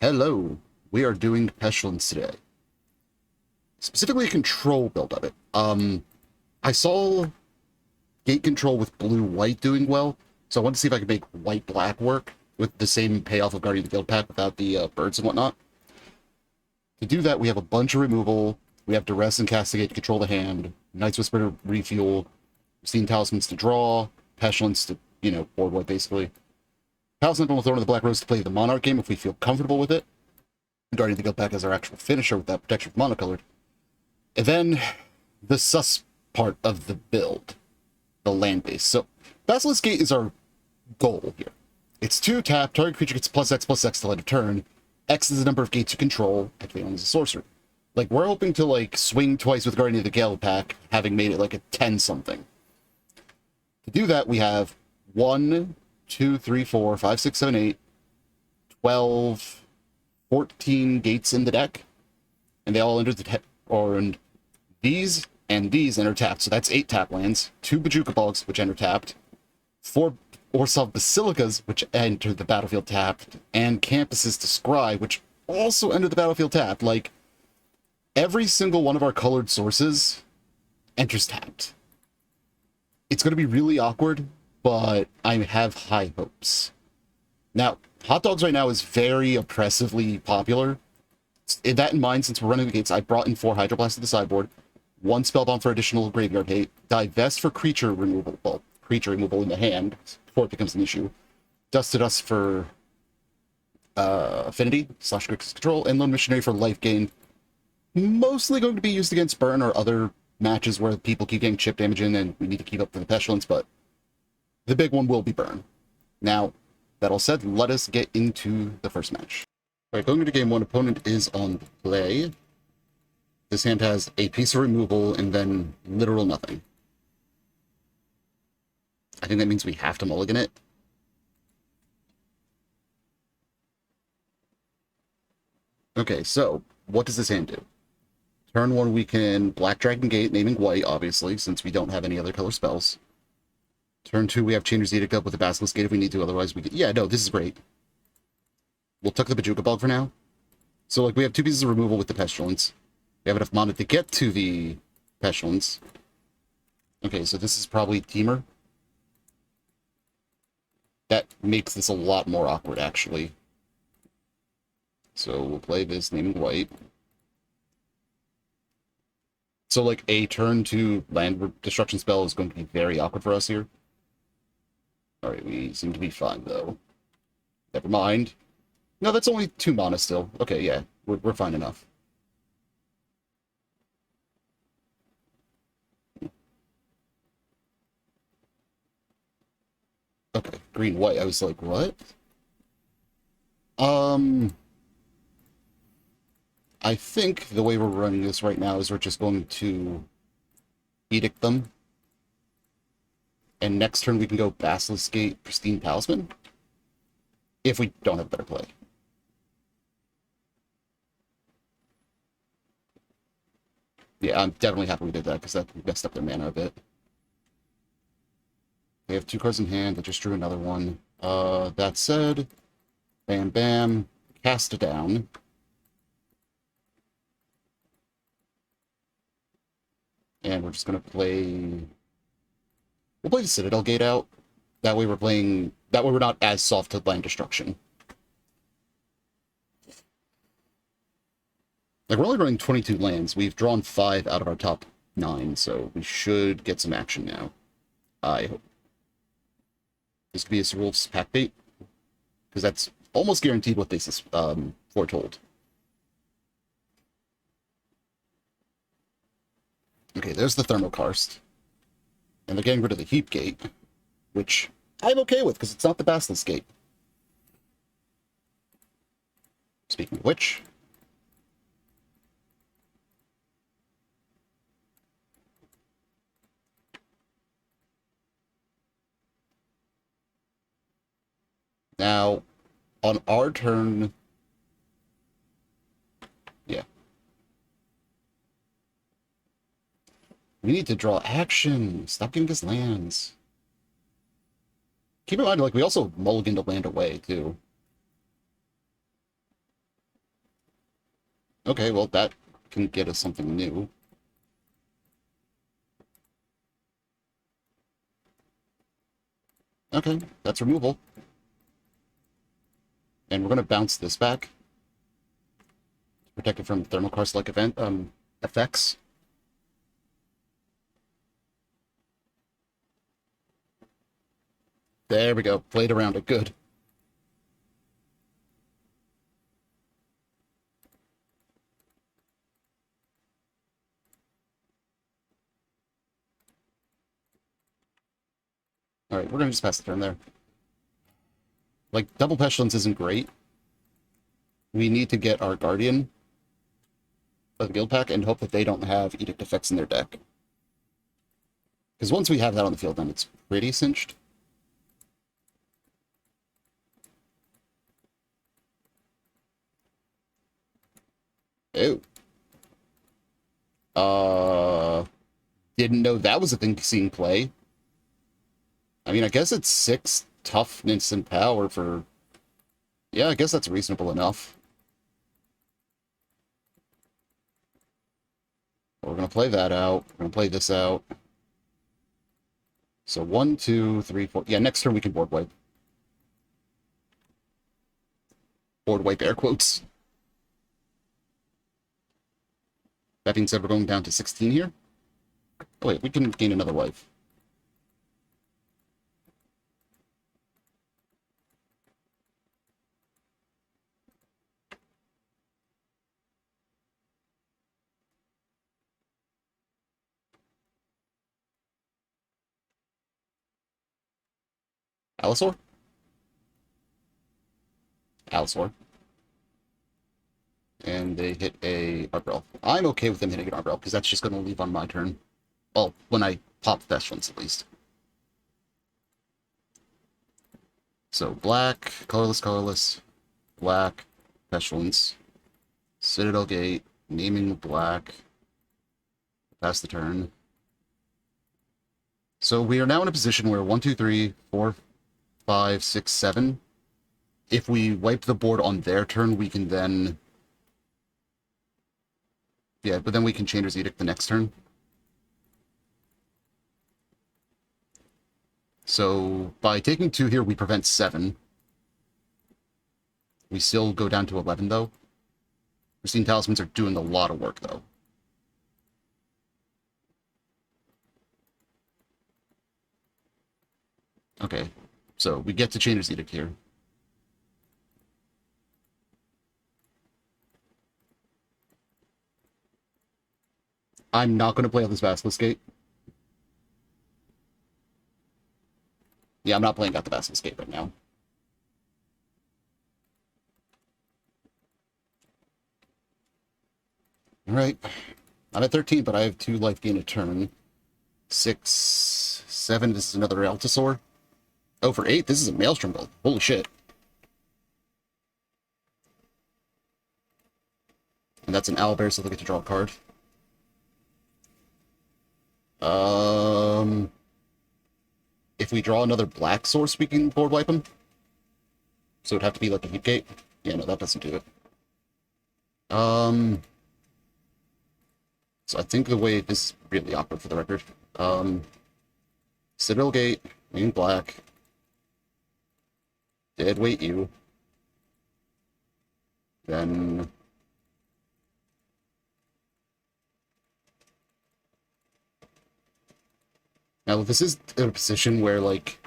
Hello, we are doing Pestilence today. Specifically a control build of it. I saw gate control with blue-white doing well, so I wanted to see if I could make white-black work with the same payoff of Guardian of the Guildpact without the birds and whatnot. To do that, we have a bunch of removal, we have Duress and Castigate to control the hand, Night's Whisper to refuel, Steam Talismans to draw, Pestilence to, board wipe basically. Talisman will throw in the Black Rose to play the Monarch game if we feel comfortable with it. Guardian of the Guildpact as our actual finisher with that protection of monocolored. And then the sus part of the build, the land base. So Basilisk Gate is our goal here. It's 2 tap, target creature gets +X/+X till end of turn. X is the number of gates you control, activating as a sorcery. Like, we're hoping to, swing twice with Guardian of the Guildpact, having made it, a 10-something. To do that, we have 1, 2, 3, 4, 5, 6, 7, 8, 12, 14 gates in the deck, and they all enter the and these and these enter tapped, so that's 8 tap lands, 2 Bajuka Bogs, which enter tapped, 4 Orzhov Basilicas, which enter the battlefield tapped, and Campuses to Scry, which also enter the battlefield tapped. Every single one of our colored sources enters tapped. It's going to be really awkward, but I have high hopes. Now, Hot Dogs right now is very oppressively popular. With that in mind, since we're running the gates, I brought in 4 Hydroblast to the sideboard, 1 Spellbomb for additional graveyard hate, Divest for creature removal, creature removal in the hand, before it becomes an issue, Dust to Dust for Affinity, /Grixis Control, and Lone Missionary for life gain. Mostly going to be used against Burn or other matches where people keep getting chip damage in and we need to keep up for the Pestilence, but the big one will be Burn. Now, that all said, let us get into the first match. Alright, going into game 1, opponent is on play. This hand has a piece of removal and then literal nothing. I think that means we have to mulligan it. Okay, so, what does this hand do? Turn 1, we can Black Dragon Gate, naming white, obviously, since we don't have any other color spells. Turn 2, we have Changer's Edict up with the Basilisk Gate if we need to, otherwise we can... Yeah, no, this is great. We'll tuck the Bajuka Bog for now. So, we have 2 pieces of removal with the Pestilence. We have enough mana to get to the Pestilence. Okay, so this is probably Teamer. That makes this a lot more awkward, actually. So, we'll play this, naming white. So, a turn 2 land destruction spell is going to be very awkward for us here. Alright, we seem to be fine, though. Never mind. No, that's only 2 mana still. Okay, yeah, we're fine enough. Okay, green-white. I was like, what? I think the way we're running this right now is we're just going to Edict them. And next turn we can go Basilisk Gate, Pristine Talisman. If we don't have better play. Yeah, I'm definitely happy we did that, because that messed up their mana a bit. They have 2 cards in hand, I just drew another one. That said, bam bam, cast it down. And we're just gonna play... We'll play the Citadel Gate out. That way we're not as soft to land destruction. We're only running 22 lands. We've drawn 5 out of our top 9, so we should get some action now. I hope. This could be a Wolf's Pack Bait, because that's almost guaranteed what they foretold. Okay, there's the Thermokarst. And they're getting rid of the Heap Gate, which I'm okay with, because it's not the Basilisk Gate. Speaking of which... Now, on our turn... Yeah. We need to draw action. Stop giving us lands. Keep in mind, we also mulliganed a land away, too. Okay, well, that can get us something new. Okay, that's removal. And we're going to bounce this back. Protect it from thermal karst-like effects. There we go. Played around it. Good. Alright, we're going to just pass the turn there. Like, double Pestilence isn't great. We need to get our Guardian of the Guildpact and hope that they don't have Edict effects in their deck. Because once we have that on the field, then it's pretty cinched. Ew. Didn't know that was a thing seeing play. I mean, I guess it's 6 toughness and power for... Yeah, I guess that's reasonable enough. We're going to play that out. We're going to play this out. So 1, 2, 3, 4... Yeah, next turn we can board wipe. Board wipe air quotes. That being said, we're going down to 16 here. Oh, wait, we can gain another life. Allosaur? Allosaur. And they hit a Arbrel. I'm okay with them hitting an Arbrel, because that's just going to leave on my turn. Well, when I pop Pestilence, at least. So, black, colorless, black, Pestilence, Citadel Gate, naming black, pass the turn. So we are now in a position where 1, 2, 3, 4, 5, 6, 7. If we wipe the board on their turn, we can then... Yeah, but then we can Changer's Edict the next turn. So by taking 2 here, we prevent 7. We still go down to 11, though. Pristine Talismans are doing a lot of work, though. Okay, so we get to Changer's Edict here. I'm not going to play on this Basilisk Gate. Yeah, I'm not playing out the Basilisk Gate right now. Alright. I'm at 13, but I have 2 life gain a turn. 6, 7, this is another Altasaur. Oh, for 8, this is a Maelstrom build. Holy shit. And that's an Owlbear, so they'll get to draw a card. If we draw another black source, we can board wipe them. So it'd have to be like a Heat Gate. Yeah, no, that doesn't do it. So I think the way this is really awkward for the record. Citadel Gate, green black. Deadweight you. Then now this is a position where like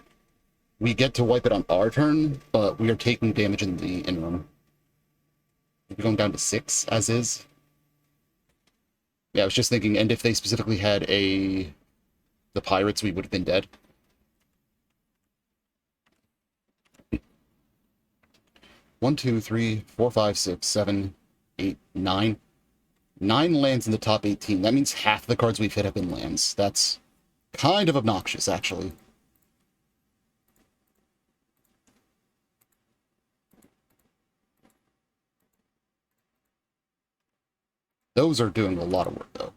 we get to wipe it on our turn, but we are taking damage in the interim. We're going down to 6 as is. Yeah, I was just thinking, and if they specifically had the pirates, we would have been dead. One, 2, 3, 4, 5, 6, 7, 8, 9. 9 lands in the top 18. That means half the cards we've hit have been lands. That's kind of obnoxious, actually. Those are doing a lot of work, though.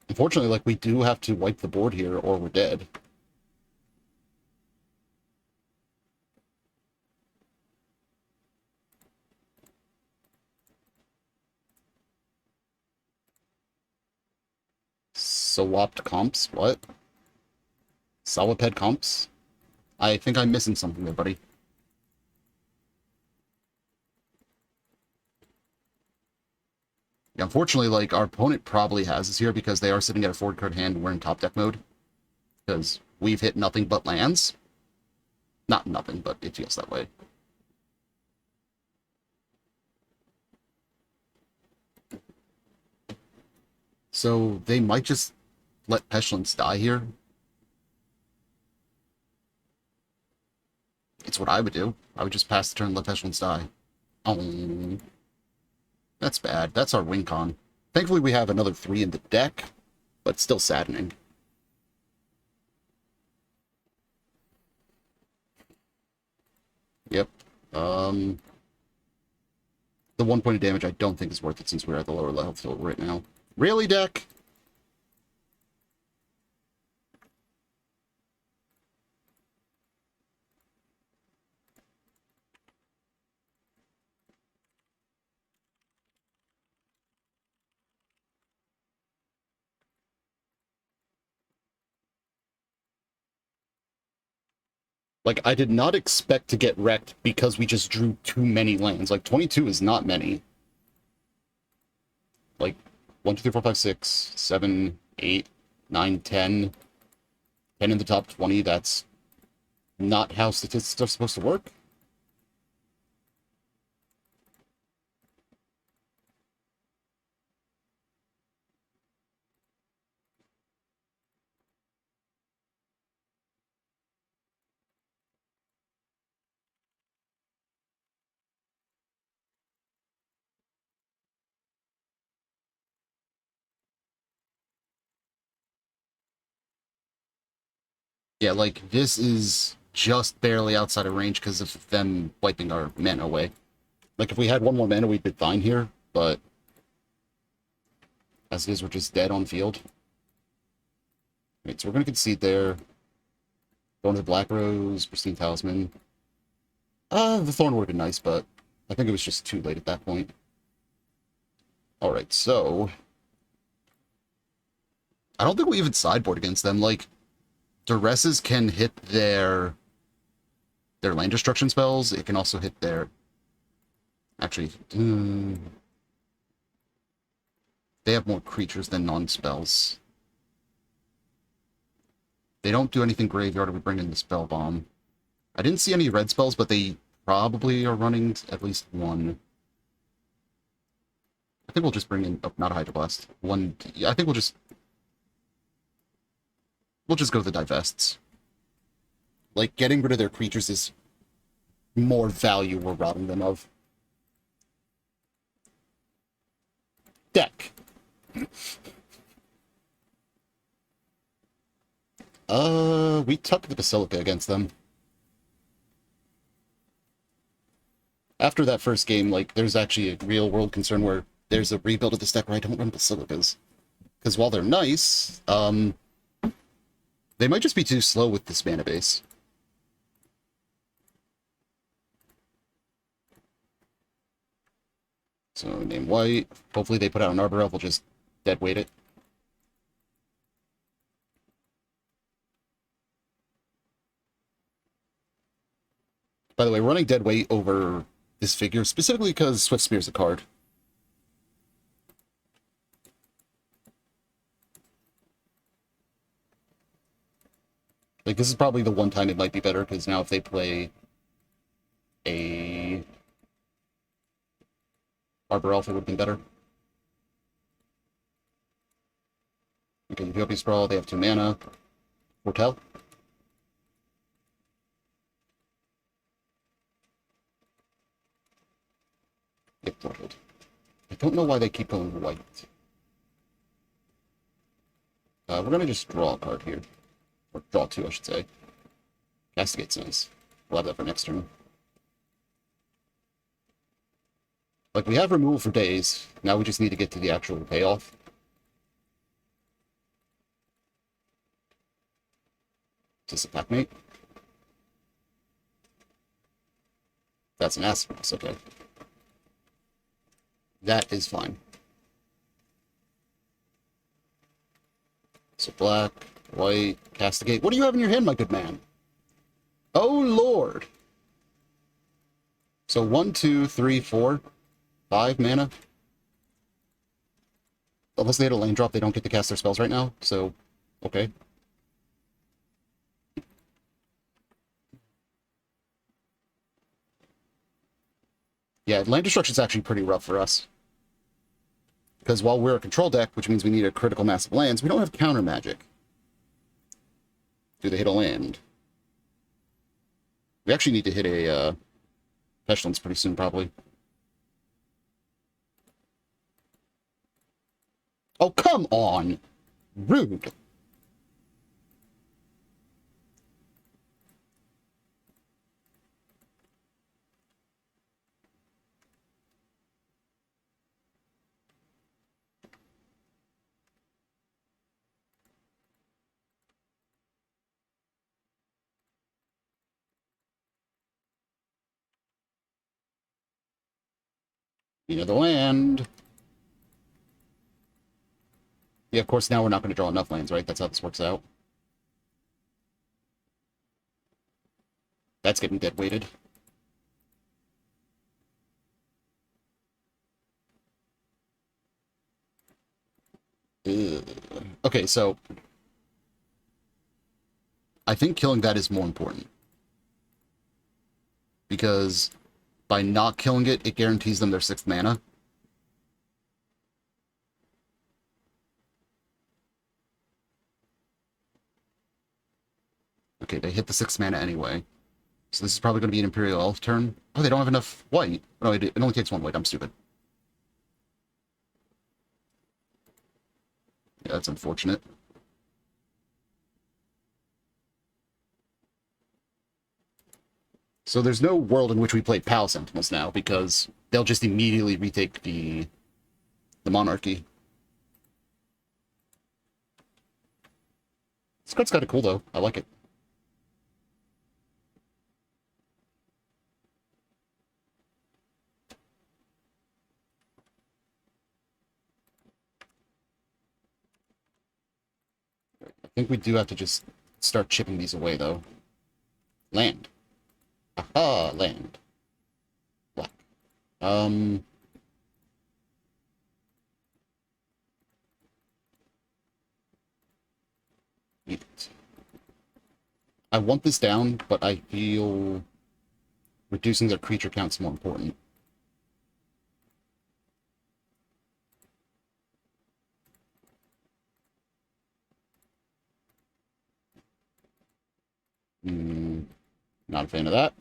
Unfortunately, like, we do have to wipe the board here, or we're dead. Swapped comps? What? Soliped comps? I think I'm missing something there, buddy. Yeah, unfortunately, like, our opponent probably has us here because they are sitting at a 4-card hand and we're in top deck mode. Because we've hit nothing but lands. Not nothing, but it feels that way. So they might just let Pestilence die here. It's what I would do. I would just pass the turn and let Pestilence die. Oh, that's bad. That's our win con. Thankfully, we have another 3 in the deck, but still saddening. Yep. The 1 point of damage I don't think is worth it since we're at the lower level field right now. Really, deck? Like, I did not expect to get wrecked because we just drew too many lands. Like, 22 is not many. Like, 1, 2, 3, 4, 5, 6, 7, 8, 9, 10. 10 in the top 20, that's not how statistics are supposed to work. Yeah, like, this is just barely outside of range because of them wiping our mana away. Like, if we had 1 more mana, we'd be fine here, but as it is, we're just dead on field. Right, so we're going to concede there. Going to the Black Rose, Pristine Talisman. The Thorn would have been nice, but I think it was just too late at that point. Alright, so... I don't think we even sideboard against them. Like, Duresses can hit their land destruction spells. It can also hit their... Actually, they have more creatures than non-spells. They don't do anything graveyard if we bring in the Spell Bomb. I didn't see any red spells, but they probably are running at least one. I think we'll just bring in... Oh, not a Hydroblast. One... Yeah, I think we'll just go to the Divests. Like, getting rid of their creatures is more value we're robbing them of. Deck. We took the Basilica against them. After that first game, like, there's actually a real-world concern where there's a rebuild of this deck where I don't run Basilicas. Because while they're nice, they might just be too slow with this mana base. So, name white. Hopefully they put out an Arbor Elf, we'll just deadweight it. By the way, running deadweight over this figure, specifically because Swift Spear's a card. Like, this is probably the one time it might be better, because now if they play a Arbor Elf, it would have been better. Okay, Utopia Sprawl, they have 2 mana. Foretell. Yep, Foretell. I don't know why they keep going white. We're gonna just draw a card here. Or draw 2, I should say. Castigate's nice. We'll have that for next turn. Like, we have removal for days. Now we just need to get to the actual payoff. Is this a Packmate? That's an Asterisk, okay. That is fine. So black, white, castigate. What do you have in your hand, my good man? Oh, Lord. So 1, 2, 3, 4, 5 mana. Unless they hit a lane drop, they don't get to cast their spells right now. So, okay. Yeah, land destruction is actually pretty rough for us. Because while we're a control deck, which means we need a critical mass of lands, we don't have counter magic. Do they hit a land? We actually need to hit a Pestilence pretty soon, probably. Oh, come on! Rude! You know the land. Yeah, of course, now we're not going to draw enough lands, right? That's how this works out. That's getting dead weighted. Ugh. Okay, so I think killing that is more important. Because by not killing it, it guarantees them their 6th mana. Okay, they hit the 6th mana anyway. So this is probably going to be an Imperial Elf turn. Oh, they don't have enough white. No, it only takes 1 white. I'm stupid. Yeah, that's unfortunate. So there's no world in which we play Pal Sentinels now, because they'll just immediately retake the Monarchy. This card's kind of cool, though. I like it. I think we do have to just start chipping these away, though. Land. Aha, land. Black. It. I want this down, but I feel reducing their creature count's more important. Not a fan of that.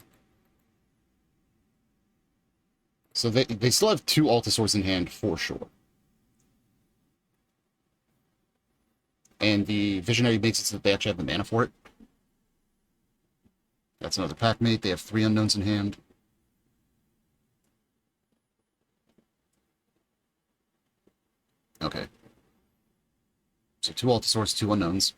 So they still have 2 Altasaurs in hand for sure. And the Visionary makes it so that they actually have the mana for it. That's another Packmate. They have 3 Unknowns in hand. Okay. So 2 Altasaurs, 2 Unknowns.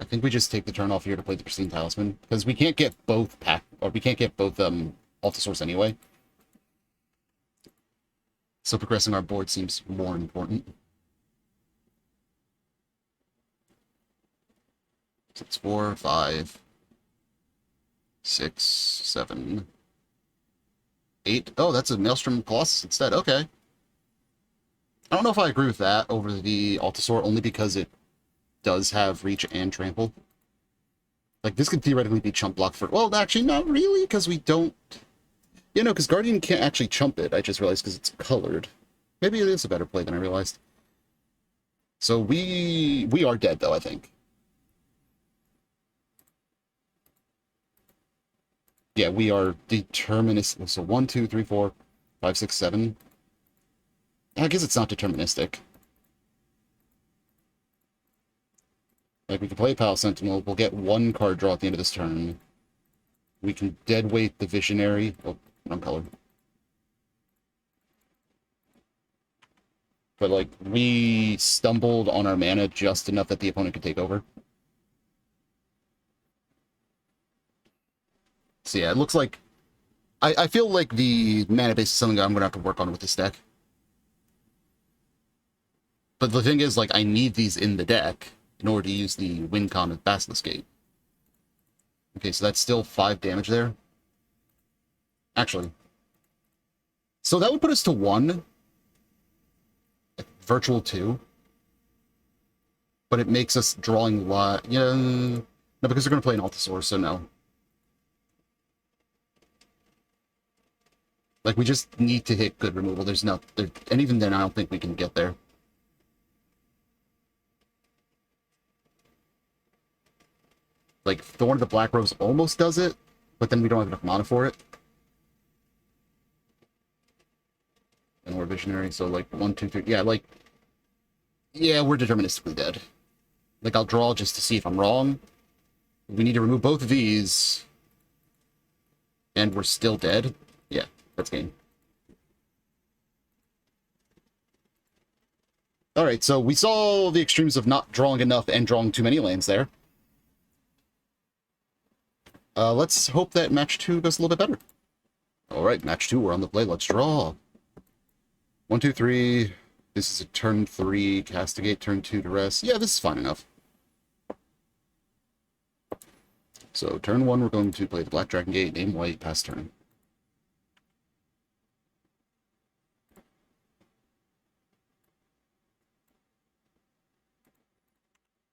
I think we just take the turn off here to play the Pristine Talisman, because we can't get both Altasaurs anyway. So progressing our board seems more important. 6, 4, 5, 6, 7, 8. Oh, that's a Maelstrom Colossus instead. Okay. I don't know if I agree with that over the Altasaur, only because it does have reach and trample. Like, this could theoretically be chump block for... Well, actually, not really, because we don't... You know, because Guardian can't actually chump it, I just realized, because it's colored. Maybe it is a better play than I realized. So we are dead, though, I think. Yeah, we are deterministic. So 1, 2, 3, 4, 5, 6, 7. I guess it's not deterministic. Like, we can play Pal Sentinel. We'll get 1 card draw at the end of this turn. We can deadweight the Visionary. Oh, wrong color. But, like, we stumbled on our mana just enough that the opponent could take over. So yeah, it looks like... I feel like the mana base is something I'm going to have to work on with this deck. But the thing is, like, I need these in the deck in order to use the win con of Basilisk Gate. Okay, so that's still 5 damage there. Actually. So that would put us to 1. Virtual 2. But it makes us drawing a lot... Yeah, no, because they're going to play an Altasaur, so no. Like, we just need to hit good removal. There's no... and even then, I don't think we can get there. Like, Thorn of the Black Rose almost does it, but then we don't have enough mana for it. And we're Visionary, so, like, 1, 2, 3... Yeah, like... Yeah, we're deterministically dead. Like, I'll draw just to see if I'm wrong. We need to remove both of these. And we're still dead. Yeah, that's game. Alright, so we saw the extremes of not drawing enough and drawing too many lands there. Let's hope that match 2 goes a little bit better. Alright, match 2, we're on the play. Let's draw. 1, 2, 3. This is a turn 3 Castigate, turn 2 to rest. Yeah, this is fine enough. So, turn 1, we're going to play the Black Dragon Gate, name white, pass turn.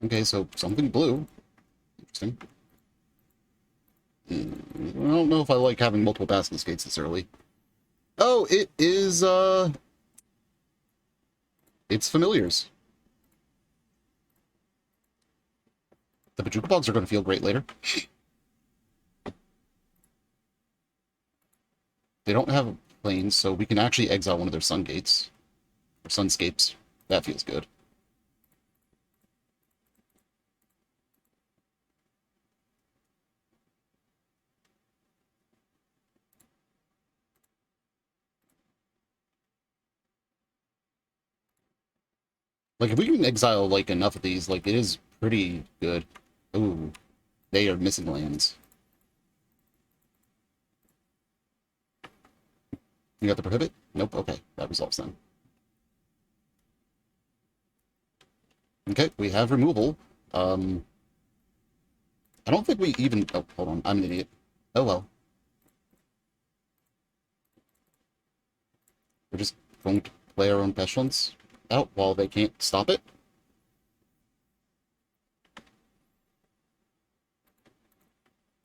Okay, so something blue. Interesting. I don't know if I like having multiple Basilisk Gates this early. Oh, it is, it's familiars. The Bajuka Bogs are going to feel great later. They don't have planes, so we can actually exile one of their Sun Gates. Or Sunscapes. That feels good. Like, if we can exile, like, enough of these, like, it is pretty good. Ooh, they are missing lands. You got the Prohibit? Nope, okay, that resolves them. Okay, we have removal. I don't think we even... Oh, hold on, I'm an idiot. Oh, well. We're just going to play our own Pestilence out while they can't stop it.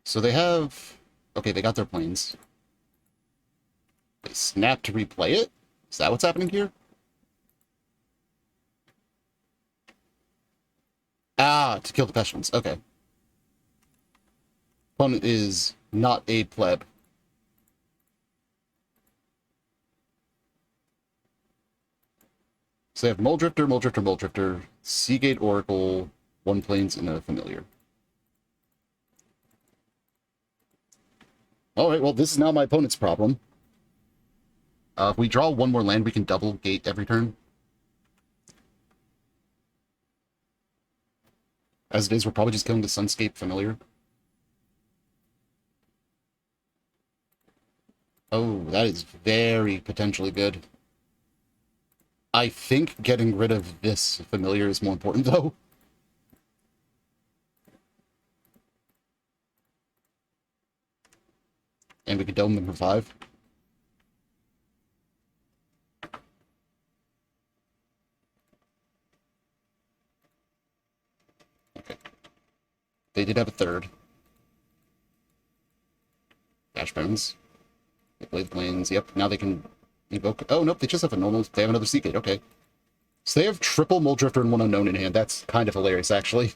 So they have... Okay, they got their planes. They snap to replay it? Is that what's happening here? Ah, to kill the Pestilence. Okay. Opponent is not a pleb. So they have Muldrifter, Muldrifter, Muldrifter, Seagate Oracle, 1 planes, and a Familiar. Alright, well, this is now my opponent's problem. If we draw 1 more land, we can double gate every turn. As it is, we're probably just killing the Sunscape Familiar. Oh, that is very potentially good. I think getting rid of this Familiar is more important, though. And we could dome them for 5. Okay. They did have a 3rd. Dash Bones. They played the planes. Yep, now they can evoke... Oh, nope, they just have a normal... They have another Seagate, okay. So they have triple Muldrifter and 1 unknown in hand. That's kind of hilarious, actually.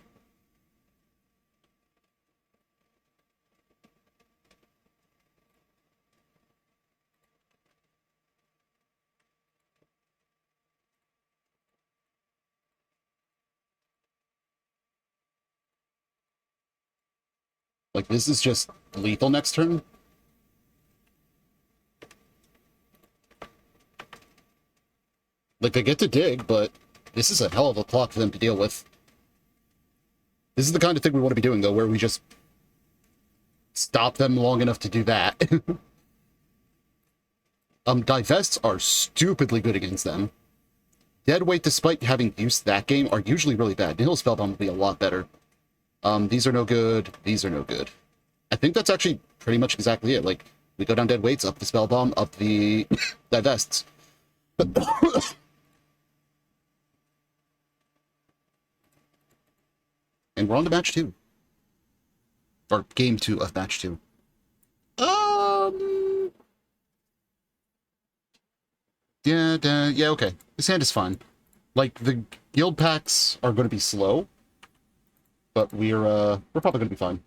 Like, this is just lethal next turn. Like, they get to dig, but this is a hell of a clock for them to deal with. This is the kind of thing we want to be doing, though, where we just stop them long enough to do that. Divests are stupidly good against them. Deadweight, despite having used that game, are usually really bad. Nihil Spellbound will be a lot better. These are no good. These are no good. I think that's actually pretty much exactly it. Like, we go down Deadweights, up the Spellbomb, up the Divests. And we're on to match 2. Or game 2 of match 2. Yeah, okay. This hand is fine. Like, the guild packs are going to be slow, but we're probably going to be fine.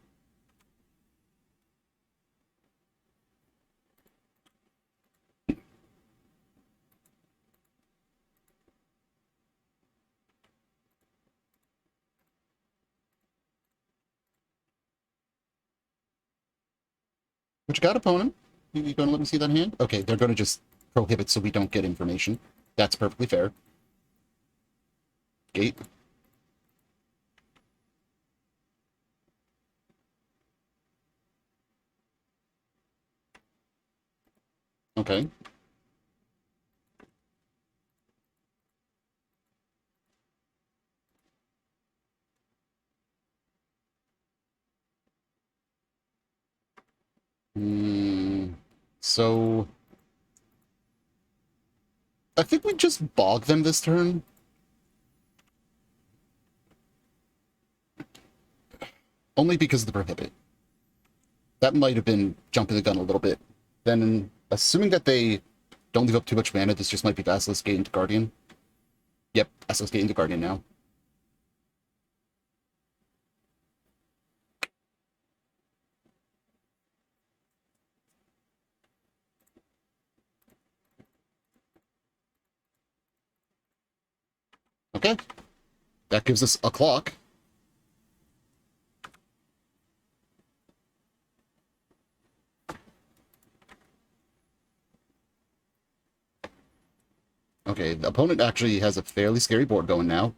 What you got, opponent? You going to let me see that hand? Okay, they're going to just prohibit so we don't get information. That's perfectly fair. Gate. Okay. So... I think we just bog them this turn. Only because of the prohibit. That might have been jumping the gun a little bit. Then, assuming that they don't leave up too much mana, this just might be Basilisk Gate into Guardian. Yep, Basilisk Gate into Guardian now. Okay. That gives us a clock. Okay, the opponent actually has a fairly scary board going now.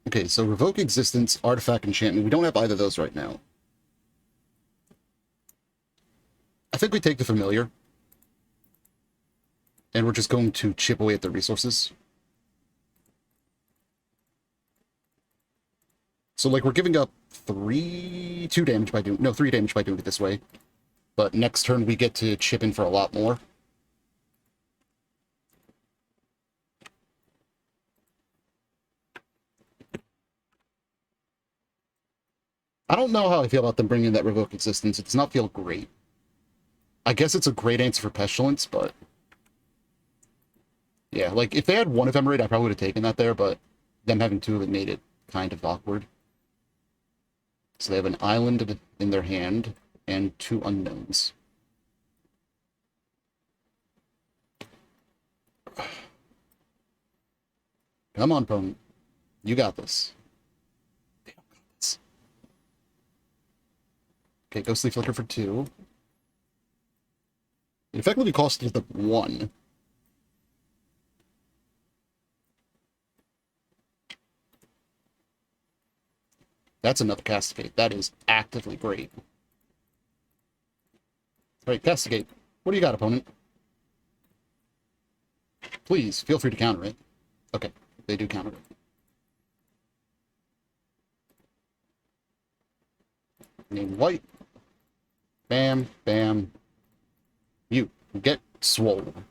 Okay, so Revoke Existence, Artifact, Enchantment. We don't have either of those right now. I think we take the Familiar. And we're just going to chip away at the resources. So, like, we're giving up 2 damage by doing... No, 3 damage by doing it this way. But next turn, we get to chip in for a lot more. I don't know how I feel about them bringing in that Revoke Existence. It does not feel great. I guess it's a great answer for Pestilence, but... Yeah, like, if they had 1 Ephemerate, I probably would have taken that there, but them having 2 of it made it kind of awkward. So they have an island in their hand, and 2 unknowns. Come on, opponent. You got this. They don't got this. Okay, Ghostly Flicker for 2. It effectively costs the 1. That's enough Castigate. That is actively great. Alright, Castigate. What do you got, opponent? Please, feel free to counter it. Okay, they do counter it. Name white. Bam, bam. You get swollen.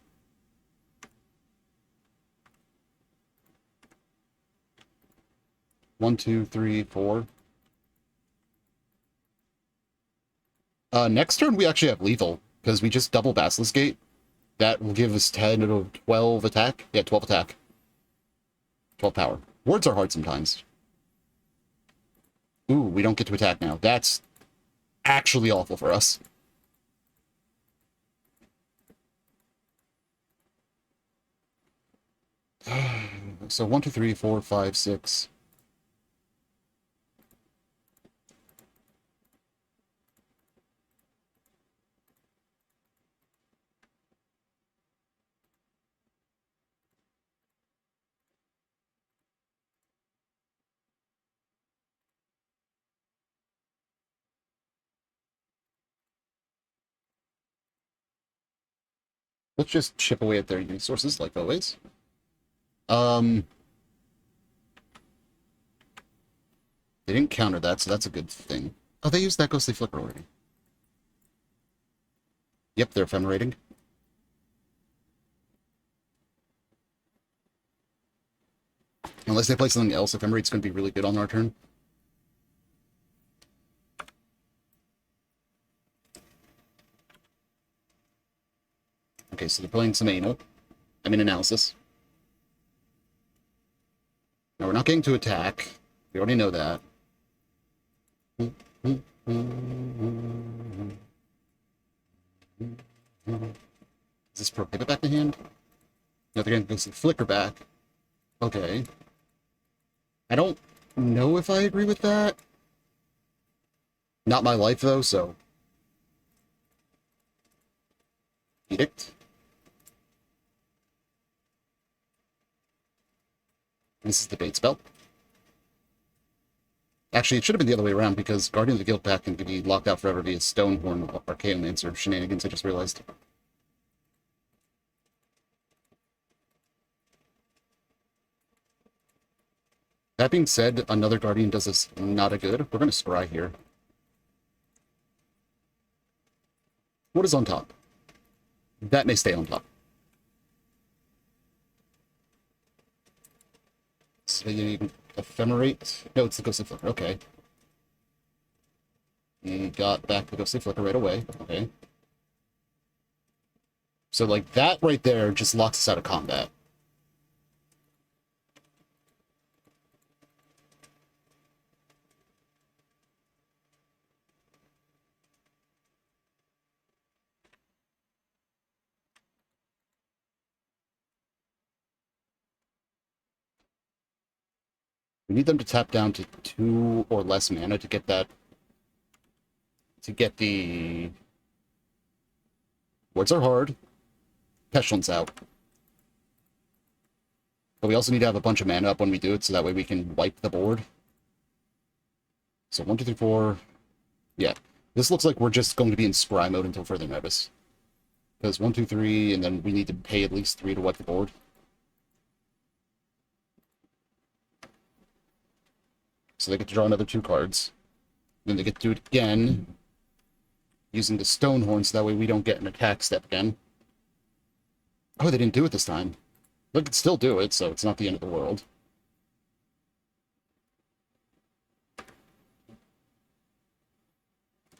One, two, three, four. Next turn we actually have lethal, because we just double Basilisk Gate. That will give us 10 to 12 attack. Yeah, 12 attack. 12 power. Words are hard sometimes. Ooh, we don't get to attack now. That's actually awful for us. So 1, 2, 3, 4, 5, 6. Let's just chip away at their resources, like always. They didn't counter that, so that's a good thing. Oh, they used that Ghostly Flicker already. Yep, they're ephemerating. Unless they play something else, Ephemerate's going to be really good on our turn. Okay, so they're playing some anal. I mean analysis. Now, we're not getting to attack. We already know that. Is this prohibit back to hand? No, they're going to go some flicker back. Okay. I don't know if I agree with that. Not my life, though, so... Edict. This is the bait spell. Actually, it should have been the other way around, because Guardian of the Guildpact can be locked out forever via Stonehorn Archaeomancer shenanigans, I just realized. That being said, another Guardian does us not a good. We're going to scry here. What is on top? That may stay on top. So you ephemerate. No, it's the Ghostly Flicker. Okay. You got back the Ghostly Flicker right away. Okay. So, like, that right there just locks us out of combat. We need them to tap down to 2 or less mana to get that... To get the... Words are hard. Pestilence out. But we also need to have a bunch of mana up when we do it, so that way we can wipe the board. So 1, 2, 3, 4... Yeah. This looks like we're just going to be in scry mode until further notice. Because 1, 2, 3, and then we need to pay at least 3 to wipe the board. So they get to draw another 2 cards. Then they get to do it again, using the Stonehorn, so that way we don't get an attack step again. Oh, they didn't do it this time. They could still do it, so it's not the end of the world.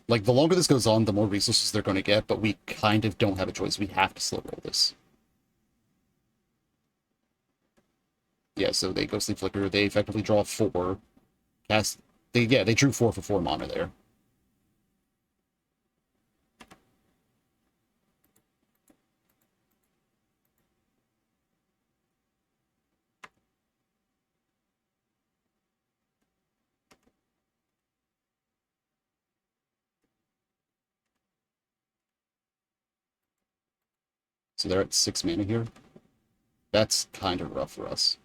Like, the longer this goes on, the more resources they're going to get, but we kind of don't have a choice. We have to slow roll this. Yeah, so they Ghostly Flicker. They effectively draw 4. Cast... They drew 4 for 4 mana there. So they're at 6 mana here. That's kind of rough for us.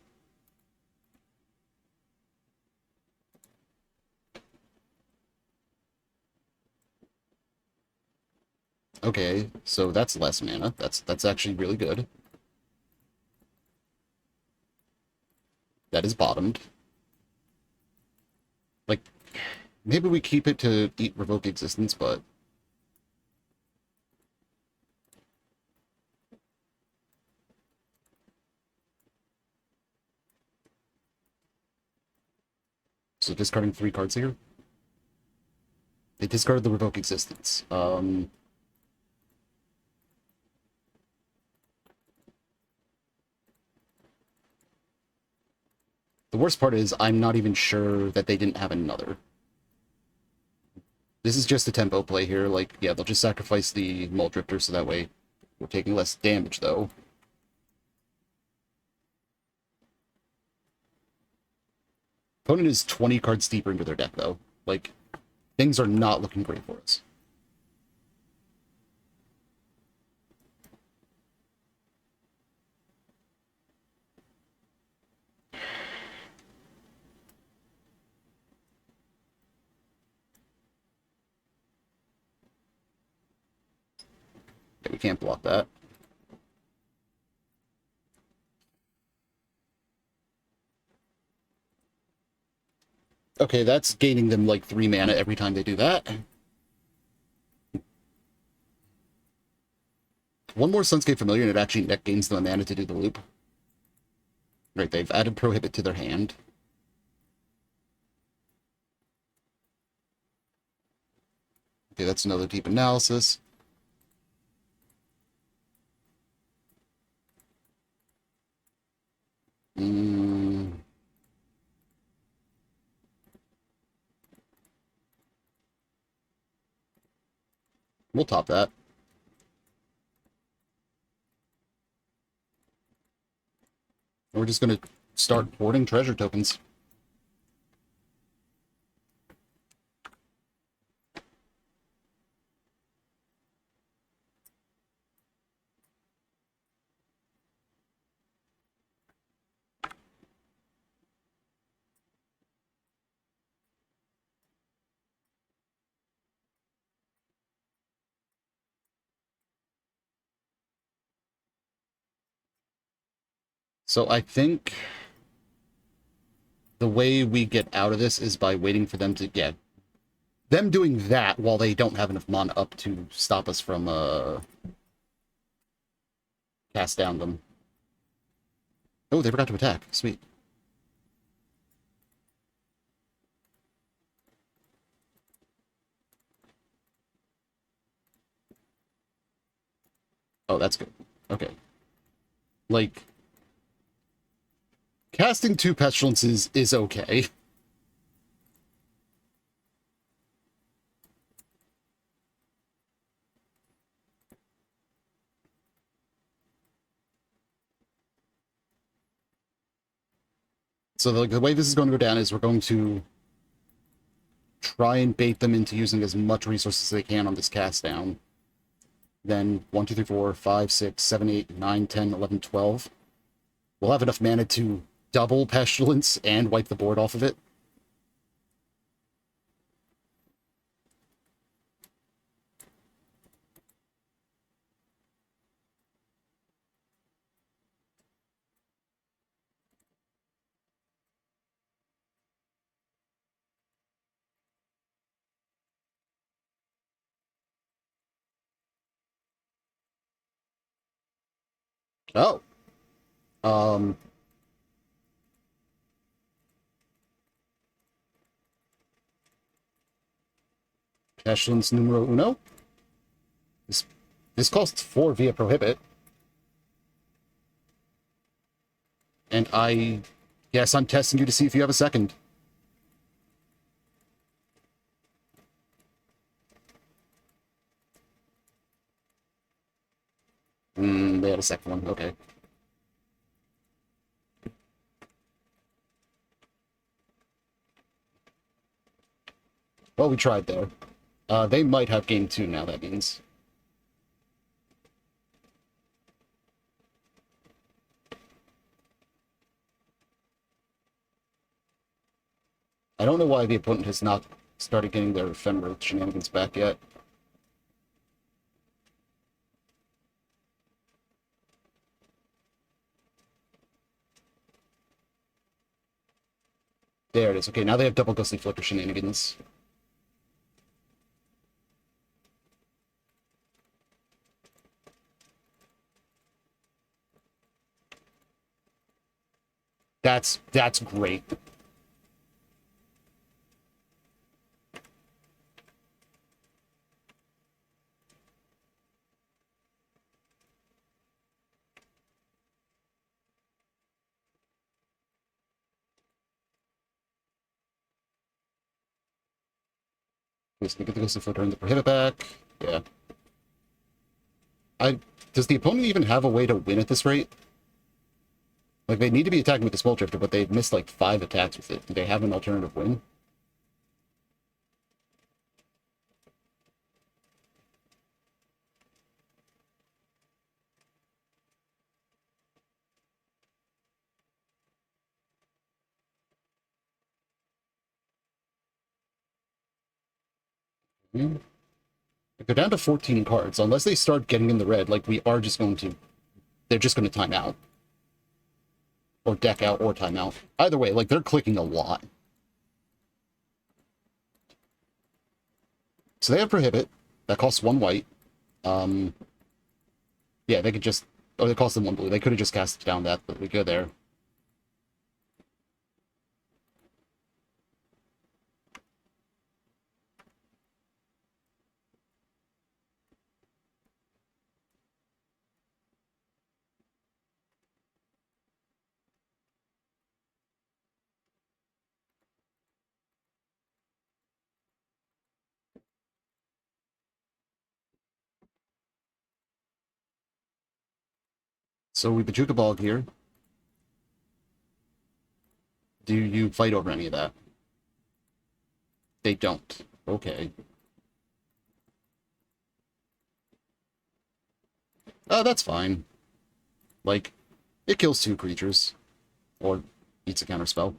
Okay, so that's less mana. That's actually really good. That is bottomed. Like, maybe we keep it to eat Revoke Existence, but... So discarding 3 cards here. They discarded the Revoke Existence. The worst part is, I'm not even sure that they didn't have another. This is just a tempo play here. Like, yeah, they'll just sacrifice the Muldrifter, so that way we're taking less damage, though. Opponent is 20 cards deeper into their deck, though. Like, things are not looking great for us. Okay, we can't block that. Okay, that's gaining them like 3 mana every time they do that. One more Sunscape Familiar, and it actually net gains them a mana to do the loop. Right, they've added Prohibit to their hand. Okay, that's another deep analysis. We'll top that. We're just going to start hoarding treasure tokens. So I think the way we get out of this is by waiting for them to get... them doing that while they don't have enough mana up to stop us from cast down them. Oh, they forgot to attack. Sweet. Oh, that's good. Okay. Like, casting 2 Pestilences is okay. So the way this is going to go down is we're going to try and bait them into using as much resources as they can on this cast down. Then 1, 2, 3, 4, 5, 6, 7, 8, 9, 10, 11, 12. We'll have enough mana to double Pestilence and wipe the board off of it. Oh. Pestilence numero uno. This costs 4 via Prohibit. And I guess I'm testing you to see if you have a second. They had a second one. Okay. Well, we tried there. They might have game 2 now, that means. I don't know why the opponent has not started getting their ephemeral shenanigans back yet. There it is. Okay, now they have double Ghostly Flicker shenanigans. That's great. Just get the Ghostly Flicker and the Prohibit back. Yeah. Does the opponent even have a way to win at this rate? Like, they need to be attacking with the Small Drifter, but they've missed like 5 attacks with it. Do they have an alternative win? They're down to 14 cards. Unless they start getting in the red, like, we are just going to... they're just going to time out. Or deck out or time out. Either way, like, they're clicking a lot. So they have Prohibit. That costs 1 white. Um, yeah, they could just... Oh, it costs them 1 blue. They could have just cast down that, but we go there. So we Bajuka Bog here. Do you fight over any of that? They don't. Okay. That's fine. Like, it kills 2 creatures. Or eats a counterspell.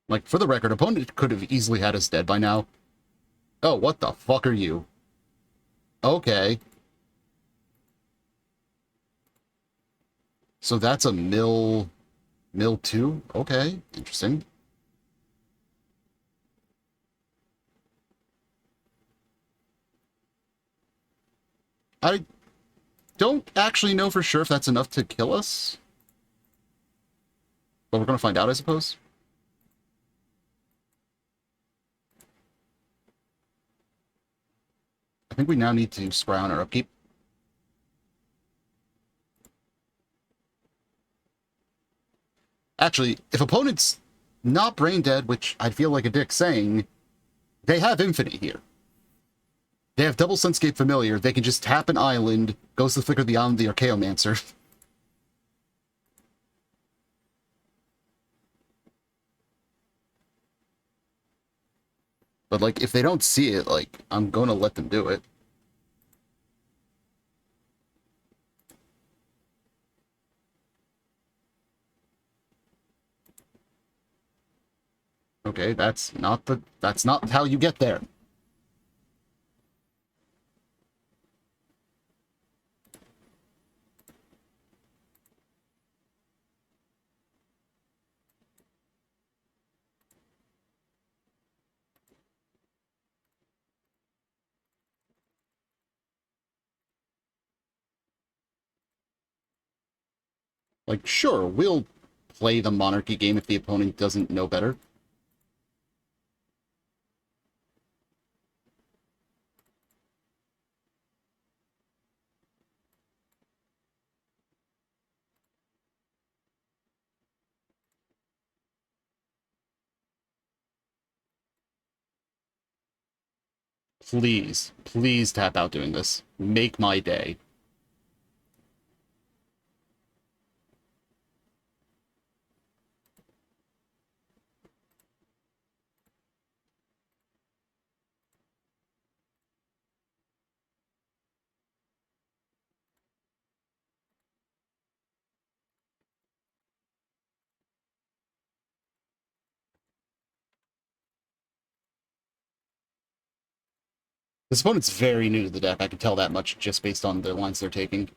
Like, for the record, opponent could have easily had us dead by now. Oh, what the fuck are you? Okay. So that's a mill 2? Okay, interesting. I don't actually know for sure if that's enough to kill us. But we're going to find out, I suppose. I think we now need to scry on our upkeep. Actually, if opponent's not brain dead, which I feel like a dick saying, they have Infinite here. They have Double Sunscape Familiar. They can just tap an island, goes the Flicker Beyond the Archaeomancer. But, like, if they don't see it, like, I'm going to let them do it. Okay, that's not how you get there. Like, sure, we'll play the Monarchy game if the opponent doesn't know better. Please, please tap out doing this. Make my day. This opponent's very new to the deck. I can tell that much just based on the lines they're taking.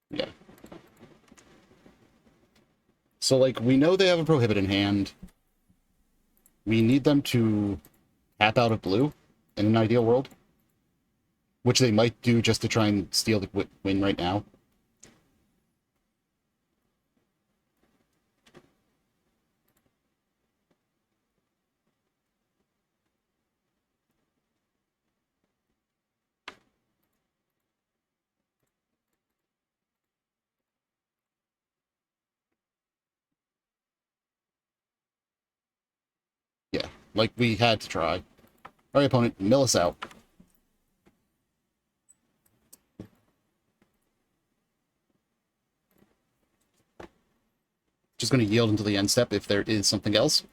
Yeah. So, like, we know they have a Prohibit in hand. We need them to tap out of blue in an ideal world. Which they might do just to try and steal the win right now. Yeah, like we had to try. All right, opponent, mill us out. Just going to yield until the end step if there is something else.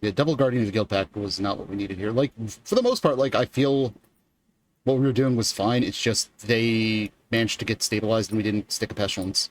Yeah, Double Guardian of the Guildpact was not what we needed here. Like, for the most part, like, I feel what we were doing was fine. It's just they managed to get stabilized and we didn't stick a Pestilence.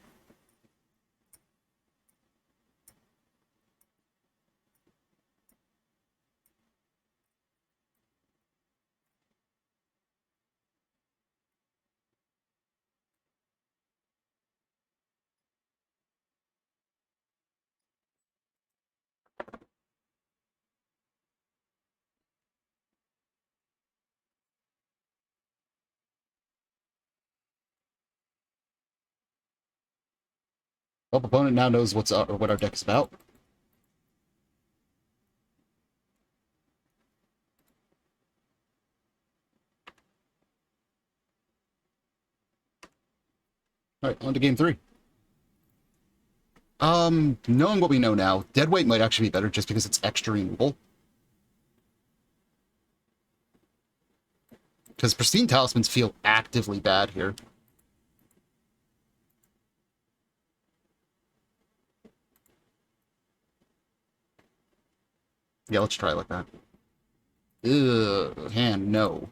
Well, opponent now knows what's up or what our deck is about. All right, on to game 3. Knowing what we know now, Deadweight might actually be better just because it's extra removal. Because Pristine Talismans feel actively bad here. Yeah, let's try it like that. Ugh, hand, no.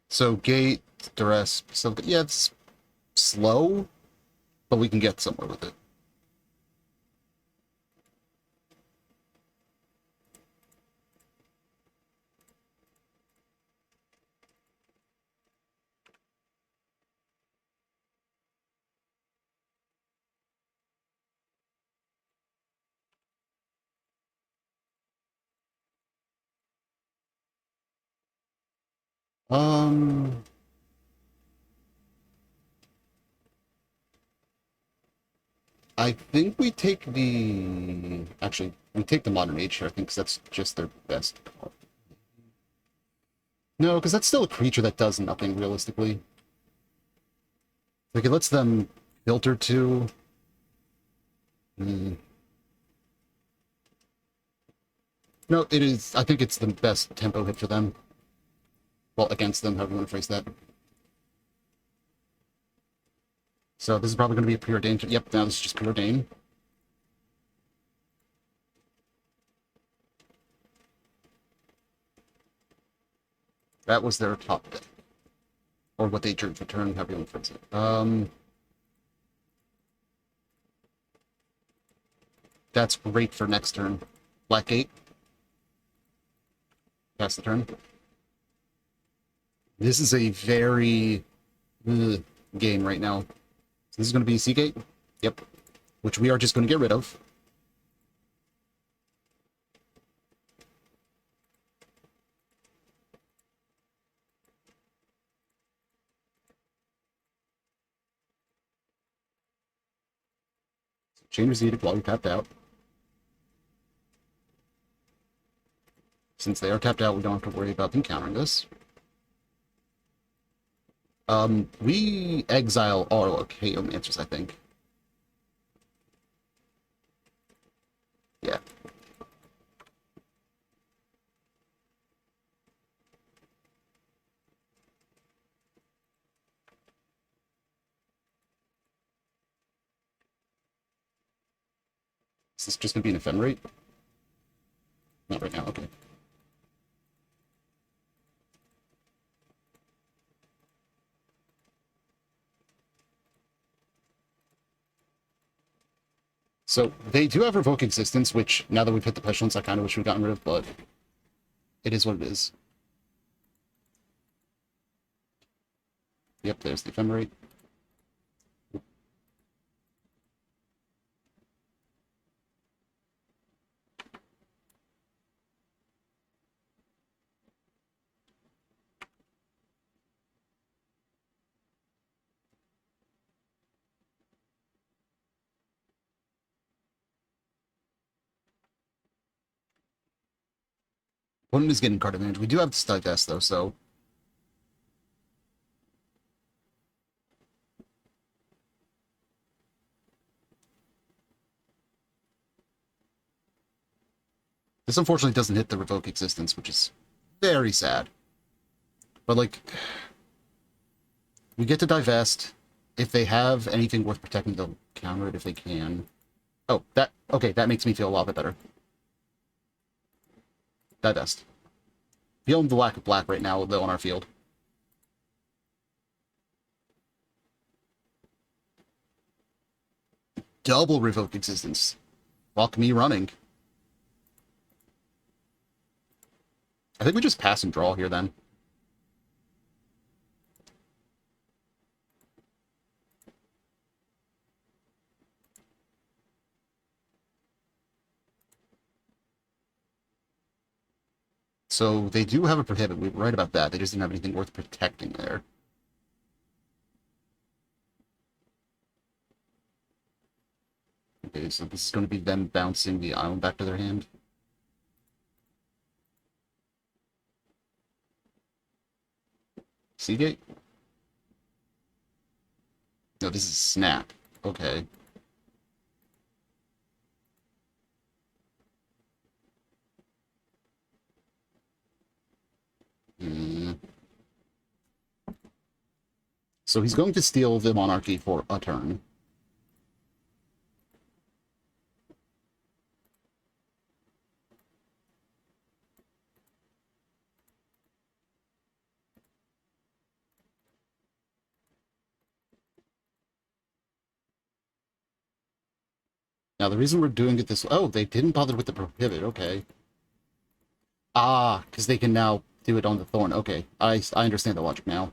So, Gate, Duress, so yeah, it's slow, but we can get somewhere with it. Um, I think we take the... Actually, we take the Modern Age here, I think, because that's just their best card. No, because that's still a creature that does nothing, realistically. Like, it lets them filter to... No, it is... I think it's the best tempo hit for them. Well, against them, however you want to phrase that. So this is probably going to be a preordained... Yep, now this is just preordained. That was their top deck. Or what they drew for turn, however you want to phrase it. That's great for next turn. Black Gate. Pass the turn. This is a very game right now. So this is going to be Seagate. Yep. Which we are just going to get rid of. Chainer's Edict while we tapped out. Since they are tapped out, we don't have to worry about them countering this. We exile our Chaomancers, I think. Yeah. Is this just going to be an ephemerate? Not right now, okay. So, they do have Revoke Existence, which, now that we've hit the Pestilence, I kind of wish we'd gotten rid of, but it is what it is. Yep, there's the Ephemerate. Opponent is getting card advantage. We do have to divest, though, so... This unfortunately doesn't hit the Revoke Existence, which is very sad. But, like, we get to divest. If they have anything worth protecting, they'll counter it if they can. Oh, that... Okay, that makes me feel a lot bit better. Divest. Feeling the lack of black right now, though, on our field. Double Revoke Existence. Fuck me running. I think we just pass and draw here, then. So they do have a prohibit. We were right about that. They just didn't have anything worth protecting there. Okay, so this is going to be them bouncing the island back to their hand. Seagate? No, this is Snap. Okay. Hmm. So he's going to steal the Monarchy for a turn. Now, the reason we're doing it this... Oh, they didn't bother with the Prohibit. Okay. Ah, because they can now do it on the Thorn. Okay, I understand the logic now.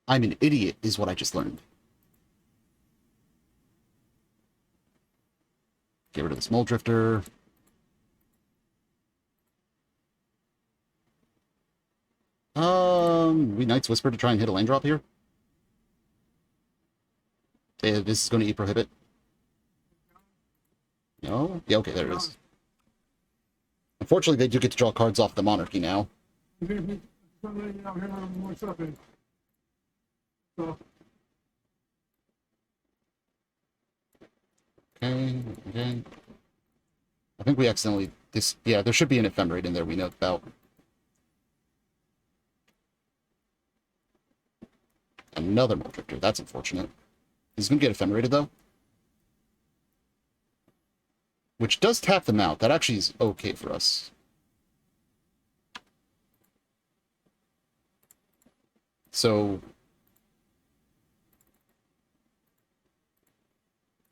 I'm an idiot, is what I just learned. Get rid of the Small Drifter. We Knight's Whisper to try and hit a land drop here. This is going to eat Prohibit. No? Yeah, okay, there it is. Unfortunately, they do get to draw cards off the Monarchy now. Okay, okay. I think we accidentally... Yeah, there should be an Ephemerate in there we know about. Another Muldrifter. That's unfortunate. He's going to get Ephemerated, though. Which does tap them out. That actually is okay for us. So...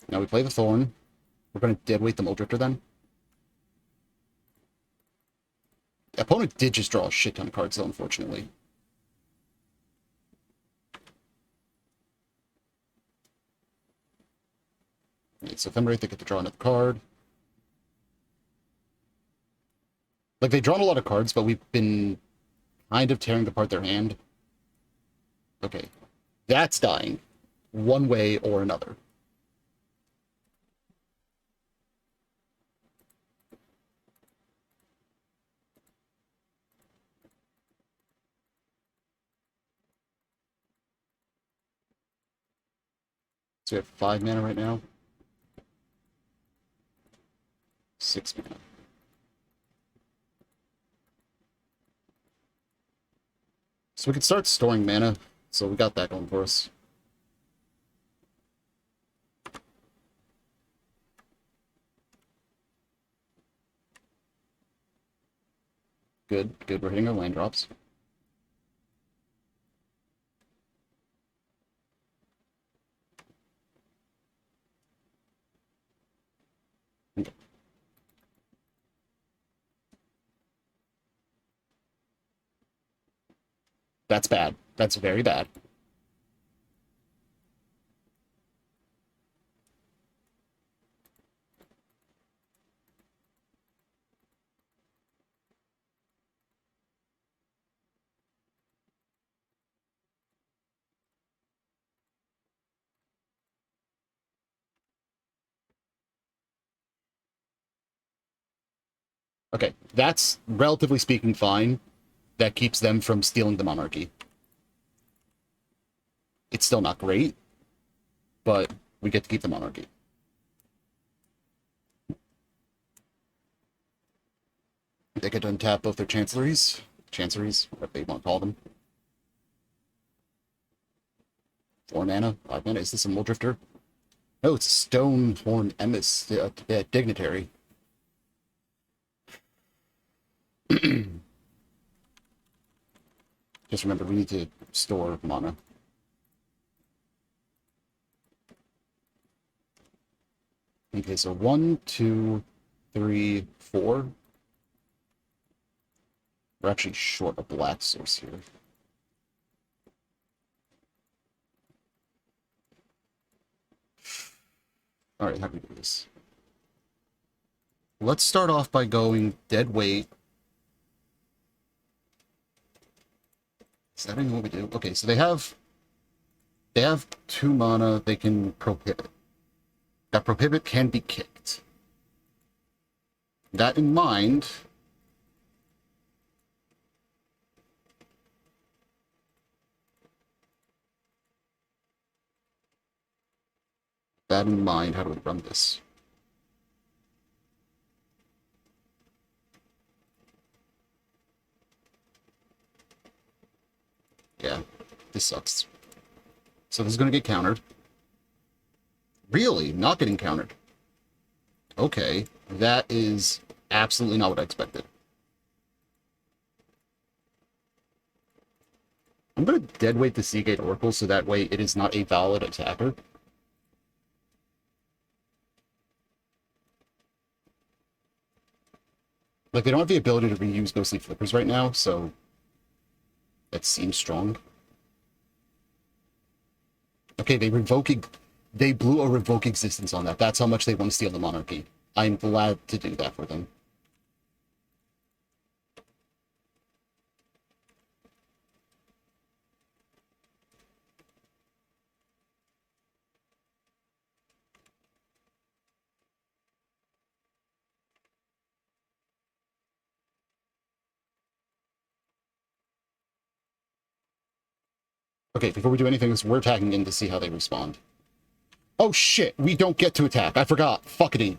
Now we play the Thorn. We're going to deadweight the Muldrifter, then. The opponent did just draw a shit ton of cards, though, unfortunately. Right, so Ephemerate, they get to draw another card. Like, they've drawn a lot of cards, but we've been kind of tearing apart their hand. Okay. That's dying. One way or another. So we have 5 mana right now. 6 mana. So we can start storing mana. So we got that going for us. Good, good. We're hitting our land drops. Okay. That's bad. That's very bad. Okay, that's, relatively speaking, fine. That keeps them from stealing the Monarchy. It's still not great, but we get to keep the Monarchy. They get to untap both their Chanceries, whatever they want to call them. 4 mana, 5 mana. Is this a Mole Drifter? No, it's a Stonehorn Dignitary. Just remember, we need to store mana. Okay, so 1, 2, 3, 4. We're actually short a black source here. Alright, how do we do this? Let's start off by going dead weight. Is that even what we do? Okay, so they have 2 mana they can prohibit. That prohibit can be kicked. That in mind, how do we run this? Yeah, this sucks. So this is going to get countered. Really? Not getting countered. Okay, that is absolutely not what I expected. I'm going to deadweight the Seagate Oracle so that way it is not a valid attacker. Like, they don't have the ability to reuse Ghostly Flickers right now, so that seems strong. Okay, they blew a revoke existence on that. That's how much they want to steal the monarchy. I'm glad to do that for them. Okay, before we do anything else, we're attacking in to see how they respond. Oh shit, we don't get to attack. I forgot. Fuckity.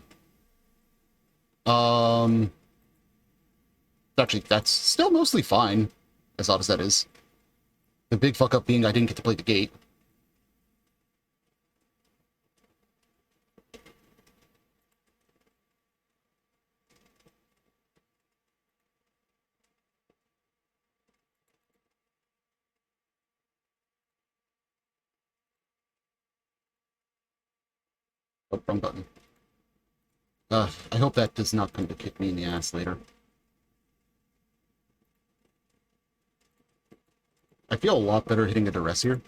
Actually, that's still mostly fine, as odd as that is. The big fuck up being I didn't get to play the gate. Oh, wrong button. I hope that does not come to kick me in the ass later. I feel a lot better hitting a duress here.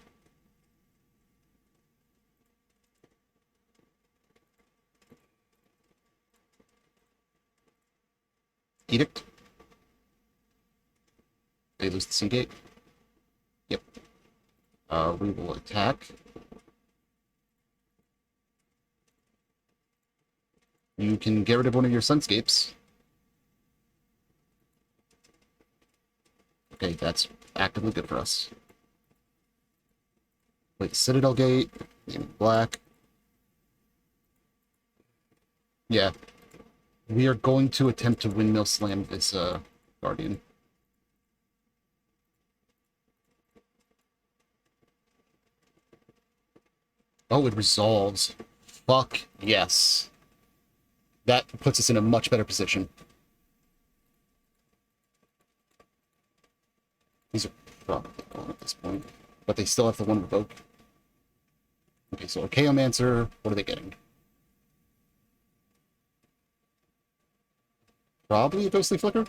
Edict. They lose the Seagate. Yep. We will attack. You can get rid of one of your Sunscapes. Okay, that's actively good for us. Wait, Citadel Gate. Black. Yeah. We are going to attempt to windmill slam this Guardian. Oh, it resolves. Fuck yes. That puts us in a much better position. These are probably gone at this point. But they still have the one revoke. Okay, so Archaeomancer, what are they getting? Probably a Ghostly Flicker?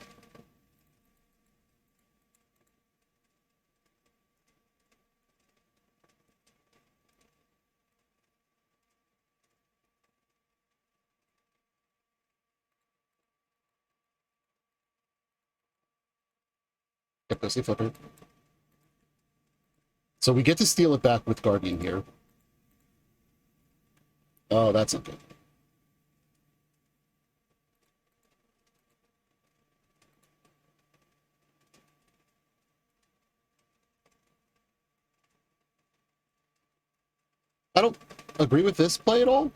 Yep, Ghostly Flicker. So we get to steal it back with Guardian here. Oh, that's not good. I don't agree with this play at all.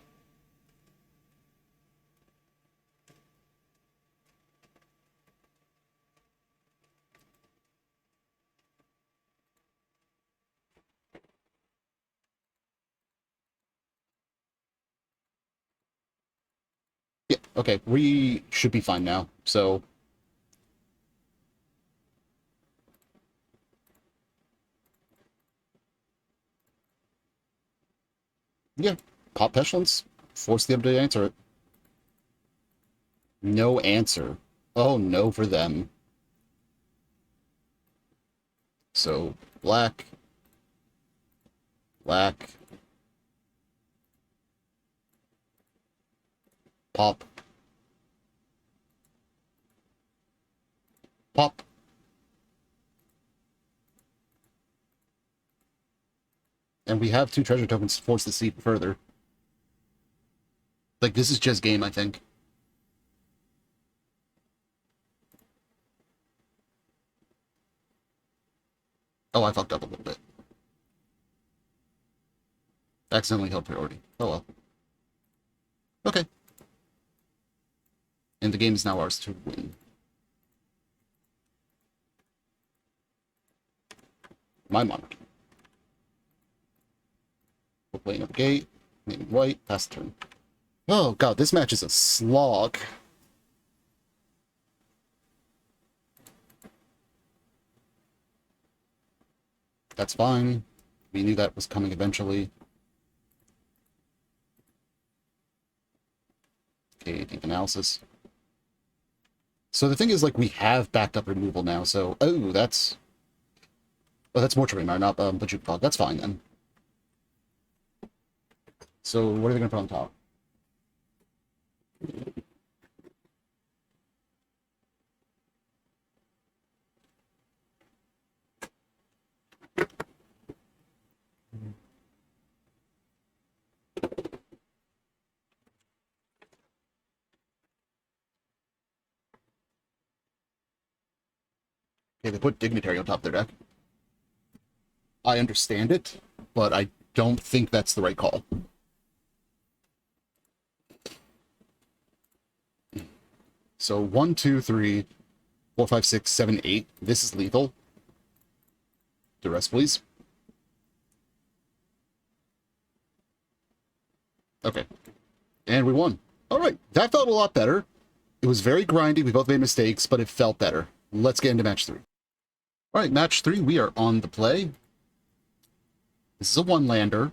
Okay, we should be fine now. So, yeah, pop Pestilence. Force them to answer it. No answer. Oh, no for them. So, black, black, pop, pop. And we have 2 treasure tokens to force the seed further. Like, this is just game, I think. Oh, I fucked up a little bit. Accidentally held priority. Oh well. Okay. And the game is now ours to win. My monarchy. We're playing up a gate. Naming white. Pass the turn. Oh god, this match is a slog. That's fine. We knew that was coming eventually. Okay, deep analysis. So the thing is, like, we have backed up removal now, so... Oh, that's... Oh, that's Mortuary Mire, not Bajukbog. That's fine, then. So, what are they going to put on top? Okay, they put Dignitary on top of their deck. I understand it, but I don't think that's the right call. So 1, 2, 3, 4, 5, 6, 7, 8. This is lethal. Duress, please. Okay. And we won. Alright, that felt a lot better. It was very grindy. We both made mistakes, but it felt better. Let's get into match 3. Alright, match 3. We are on the play. This is a 1-lander.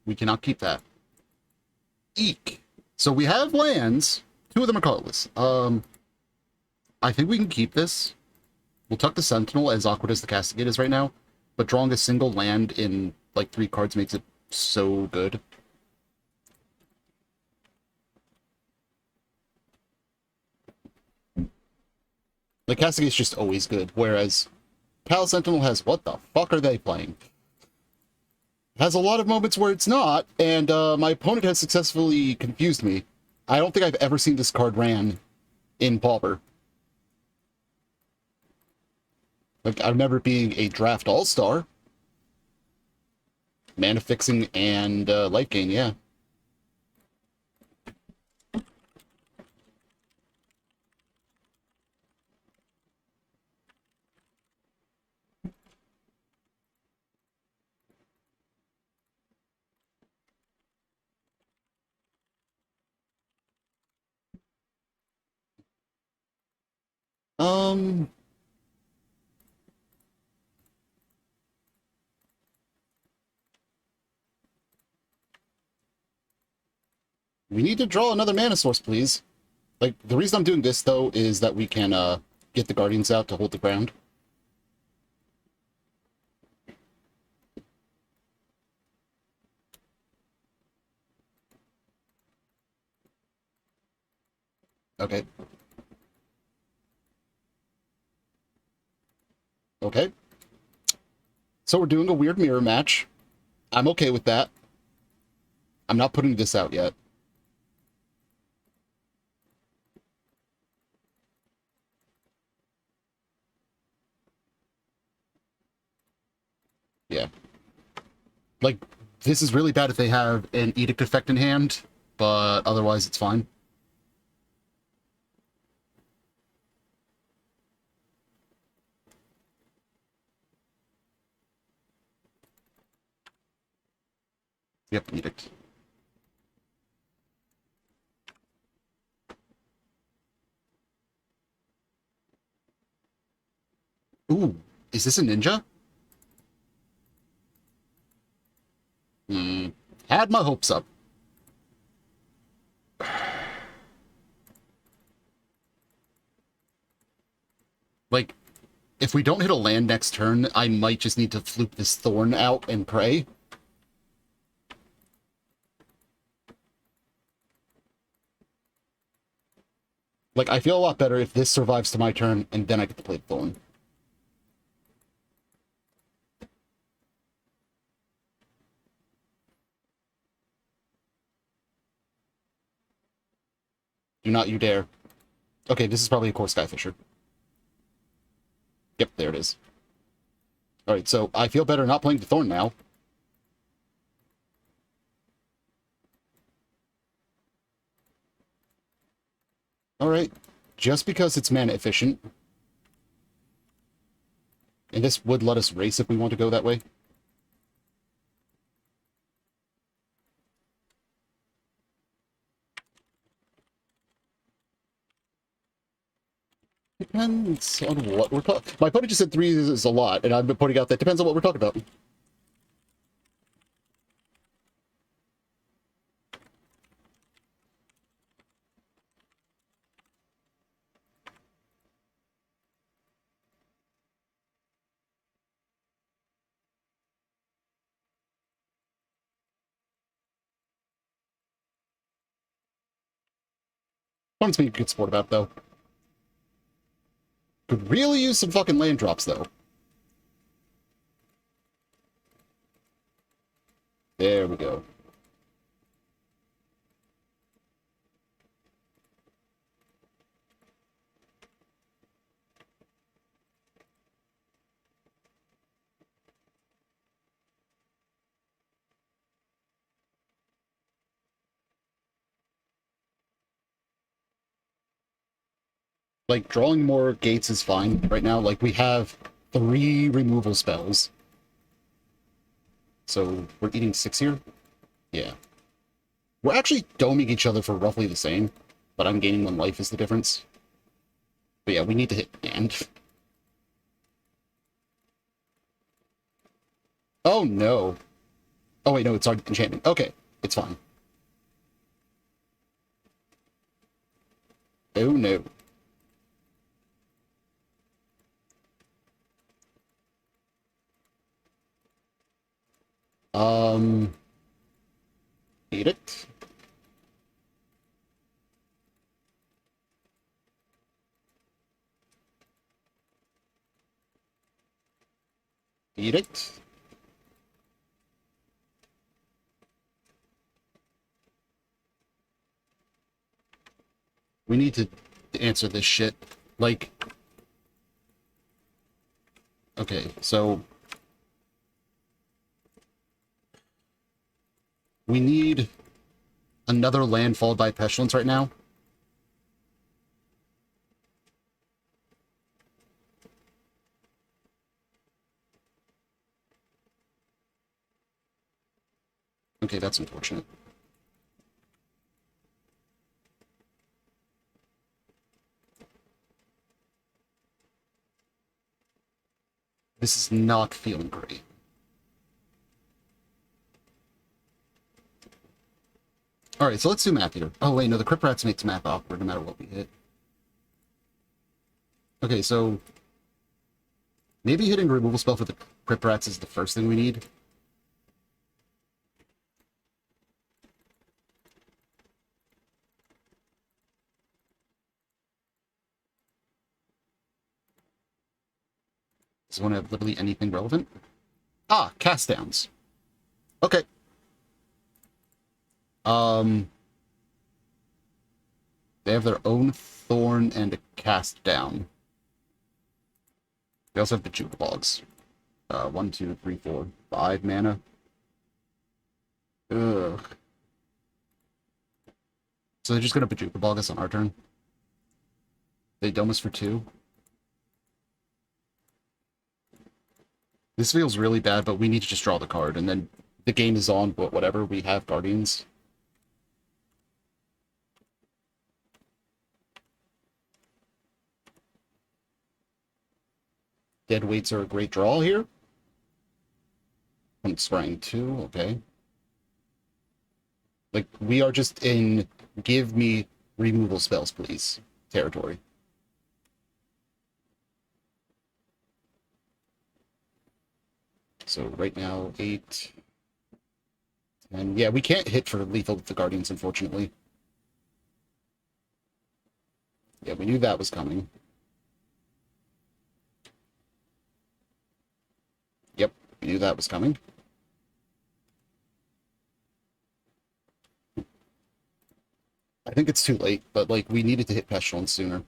We cannot keep that. Eek. So we have lands. 2 of them are colorless. I think we can keep this. We'll tuck the Sentinel, as awkward as the Castigate is right now, but drawing a single land in, like, 3 cards makes it so good. The Castigate's just always good, whereas Palace Sentinel has, what the fuck are they playing? Has a lot of moments where it's not, and my opponent has successfully confused me. I don't think I've ever seen this card ran in Pauper. Like, I remember it being a draft all-star. Mana fixing and life gain, yeah. Um... We need to draw another mana source, please. Like, the reason I'm doing this, though, is that we can, get the Guardians out to hold the ground. Okay. Okay. So we're doing a weird mirror match. I'm okay with that. I'm not putting this out yet. Yeah. Like, this is really bad if they have an Edict effect in hand, but otherwise it's fine. Yep, Edict. Ooh, is this a ninja? Hmm. Had my hopes up. Like, if we don't hit a land next turn, I might just need to fluke this thorn out and pray. Like, I feel a lot better if this survives to my turn, and then I get to play the thorn. Do not you dare. Okay, this is probably a core Skyfisher. Yep, there it is. Alright, so I feel better not playing the thorn now. Alright, just because it's mana efficient. And this would let us race if we want to go that way. Depends on what we're talking. My opponent just said 3 is a lot, and I've been pointing out that depends on what we're talking about. Opponent's being a good sport about it, though. Could really use some fucking land drops, though. There we go. Like, drawing more gates is fine right now. Like, we have 3 removal spells. So, we're eating 6 here? Yeah. We're actually doming each other for roughly the same, but I'm gaining 1 life is the difference. But yeah, we need to hit land. Oh, no. Oh, wait, no, it's our enchantment. Okay, it's fine. Oh, no. Um... Eat it. Eat it. We need to answer this shit. Like... Okay, so... We need another land followed by Pestilence right now. Okay, that's unfortunate. This is not feeling great. Alright, so let's do math here. Oh, wait, no, the Crypt Rats makes math awkward no matter what we hit. Okay, so... Maybe hitting a removal spell for the Crypt Rats is the first thing we need. Does one have literally anything relevant? Ah, cast downs. Okay. They have their own thorn and a cast down. They also have the Jukelogs. 1, 2, 3, 4, 5 mana. Ugh. So they're just gonna Bajuka Bog us on our turn. They dome us for 2. This feels really bad, but we need to just draw the card, and then the game is on, but whatever, we have Guardians. Dead weights are a great draw here. I'm scrying 2, okay. Like, we are just in give me removal spells, please territory. So right now, 8, 10. Yeah, we can't hit for lethal with the Guardians, unfortunately. Yeah, we knew that was coming. Yep, we knew that was coming. I think it's too late, but, like, we needed to hit Pestilence sooner.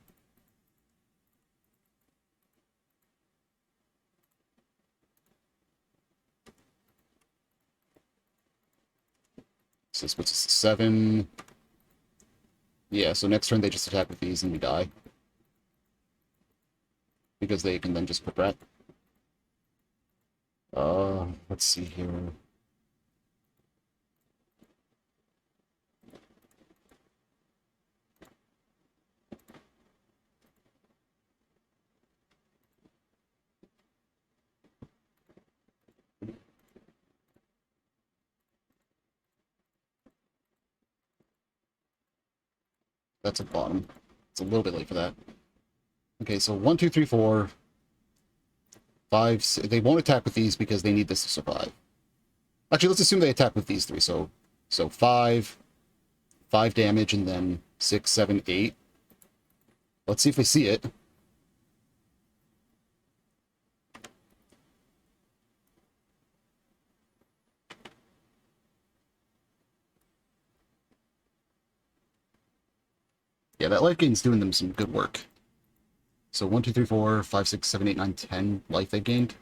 So this puts us at 7. Yeah, so next turn they just attack with these and we die. Because they can then just put rat. Let's see here. That's at bottom. It's a little bit late for that. Okay, so 1, 2, 3, 4, 5. They won't attack with these because they need this to survive. Actually, let's assume they attack with these 3. So 5 damage, and then 6, 7, 8. Let's see if they see it. Yeah, that life gain's doing them some good work. So 1, 2, 3, 4, 5, 6, 7, 8, 9, 10 life they gained.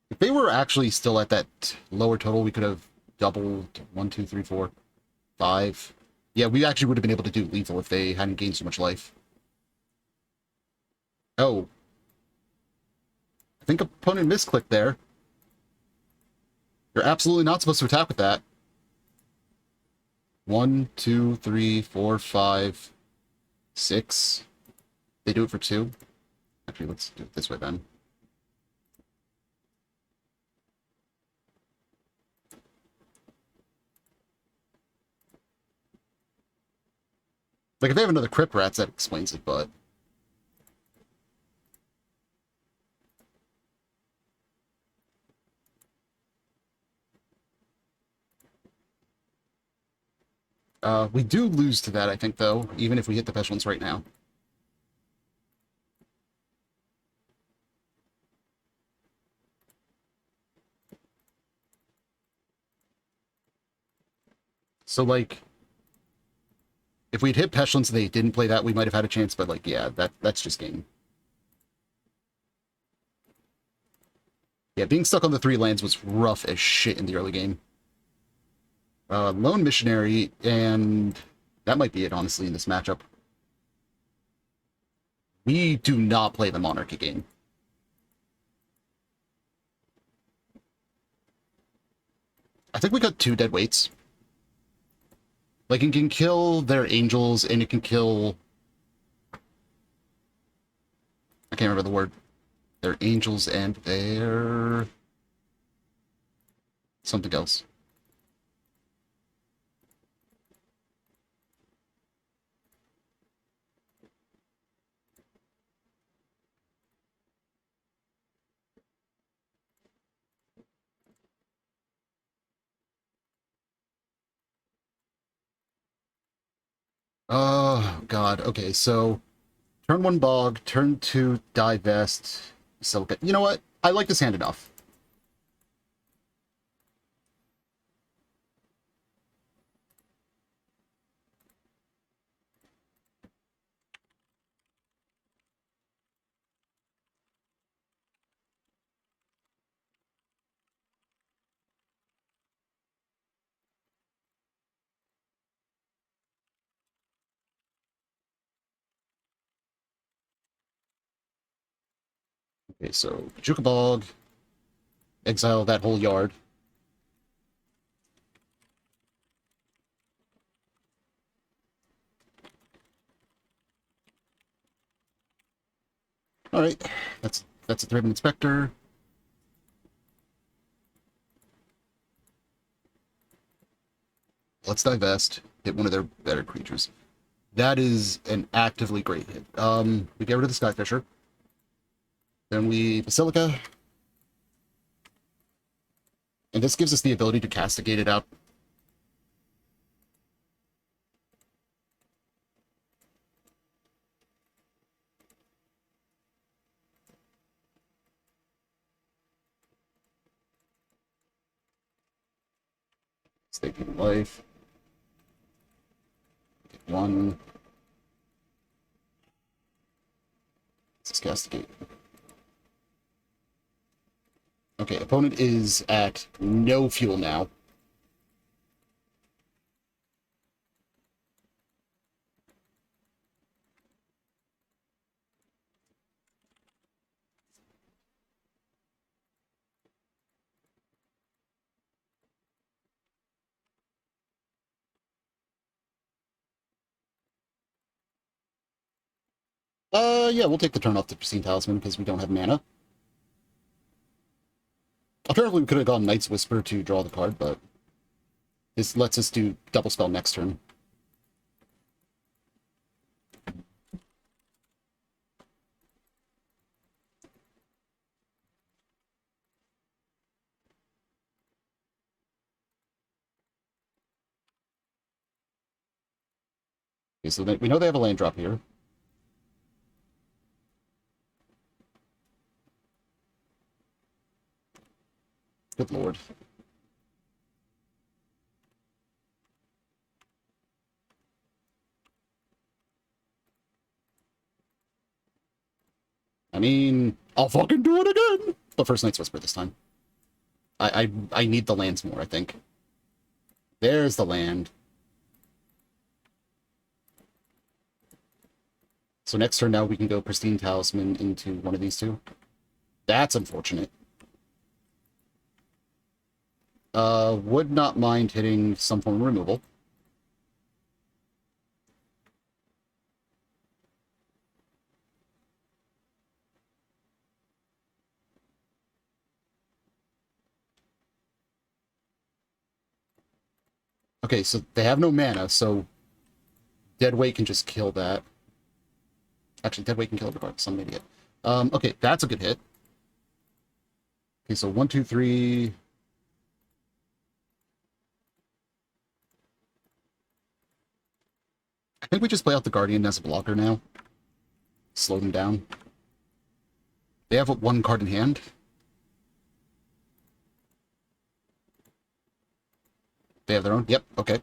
If they were actually still at that lower total, we could have doubled 1, 2, 3, 4, 5. Yeah, we actually would have been able to do lethal if they hadn't gained so much life. Oh. I think opponent misclicked there. You're absolutely not supposed to attack with that. 1, 2, 3, 4, 5, 6. They do it for 2. Actually, let's do it this way then. Like, if they have another Crypt Rats, that explains it, but... we do lose to that, I think, though, even if we hit the Pestilence right now. So, like, if we'd hit Pestilence and they didn't play that, we might have had a chance, but, like, yeah, that's just game. Yeah, being stuck on the 3 lands was rough as shit in the early game. Lone Missionary, and that might be it, honestly, in this matchup. We do not play the Monarchy game. I think we got 2 dead weights. Like, it can kill their angels, and it can kill... I can't remember the word. Their angels and their... something else. Oh, God. Okay, so... Turn 1 Bog, turn 2 Divest, Silica. You know what? I like this hand enough. Okay, so Juka Bog, exile that whole yard. All right, that's a Thraben Inspector. Let's divest. Hit one of their better creatures. That is an actively great hit. We get rid of the Skyfisher. Then we Basilica. And this gives us the ability to castigate it out. Stay in life. Get one. Let's castigate. Okay, opponent is at no fuel now. Yeah, we'll take the turn off the Pristine Talisman because we don't have mana. Apparently, we could have gone Knight's Whisper to draw the card, but this lets us do double spell next turn. Okay, so we know they have a land drop here. Good lord. I mean, I'll fucking do it again! But first Knight's Whisper this time. I need the lands more, I think. There's the land. So next turn now we can go Pristine Talisman into one of these two. That's unfortunate. Would not mind hitting some form of removal. Okay, so they have no mana, so Deadweight can just kill that. Actually, Deadweight can kill it regardless. I'm an idiot. Okay, that's a good hit. Okay, so 1, 2, 3. I think we just play out the Guardian as a blocker now. Slow them down. They have one card in hand. They have their own? Yep, okay.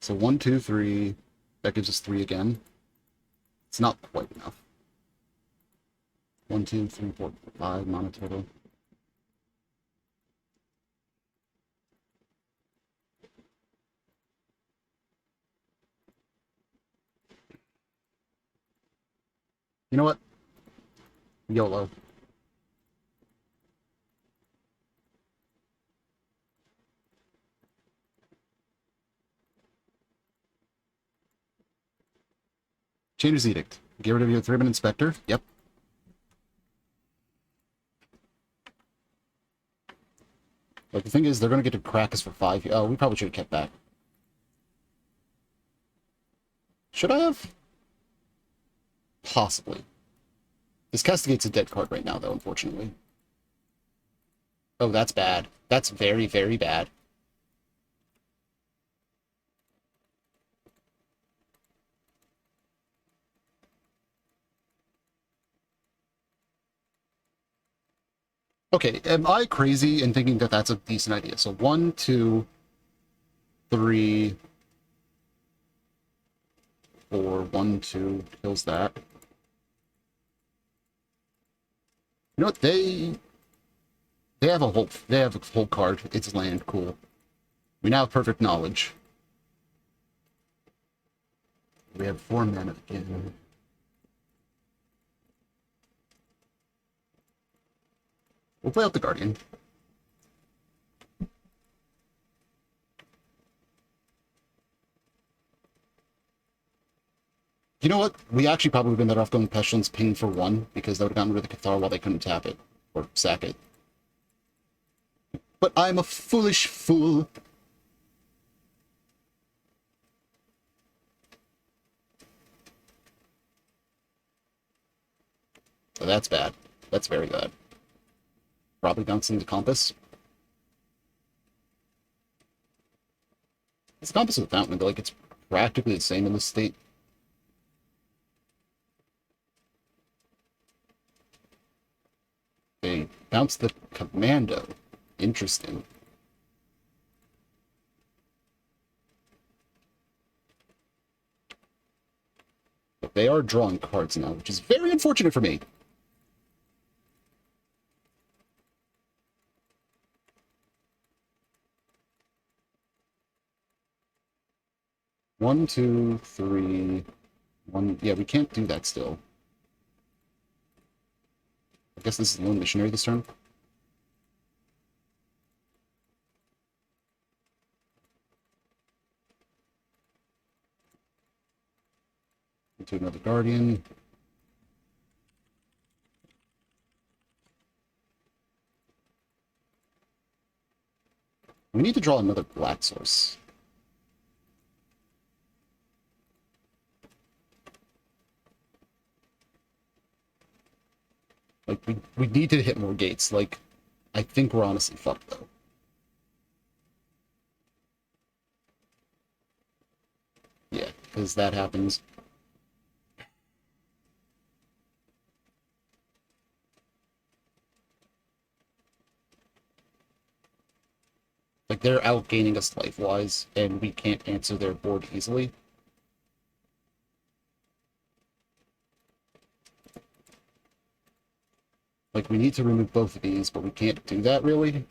So 1, 2, 3. That gives us 3 again. It's not quite enough. 1, 2, 3, 4, 5 mana total. You know what? YOLO. Changer's Edict. Get rid of your Thraben Inspector. Yep. Like, the thing is, they're going to get to crack us for 5. Oh, we probably should have kept back. Should I have? Possibly. This Castigate's a dead card right now, though, unfortunately. Oh, that's bad. That's very, very bad. Okay, am I crazy in thinking that that's a decent idea? So 1, 2, 3, 4, 1, 2 kills that. You know what? They have a whole card. It's land. Cool. We now have perfect knowledge. We have 4 mana again. We'll play out the Guardian. You know what? We actually probably would have been better off going Pestilence Ping for 1, because that would have gotten rid of the Cathar while they couldn't tap it. Or sack it. But I'm a foolish fool. So that's bad. That's very bad. Probably bouncing the Compass. It's the Compass of the Fountain, but like it's practically the same in this state. They bounce the Commando. Interesting. But they are drawing cards now, which is very unfortunate for me. One, two, three, one. Yeah, we can't do that still. I guess this is the Lone Missionary this turn. Into another Guardian. We need to draw another black source. Like, we need to hit more gates. Like, I think we're honestly fucked, though. Yeah, because that happens. Like, they're outgaining us life-wise, and we can't answer their board easily. Like, we need to remove both of these, but we can't do that, really.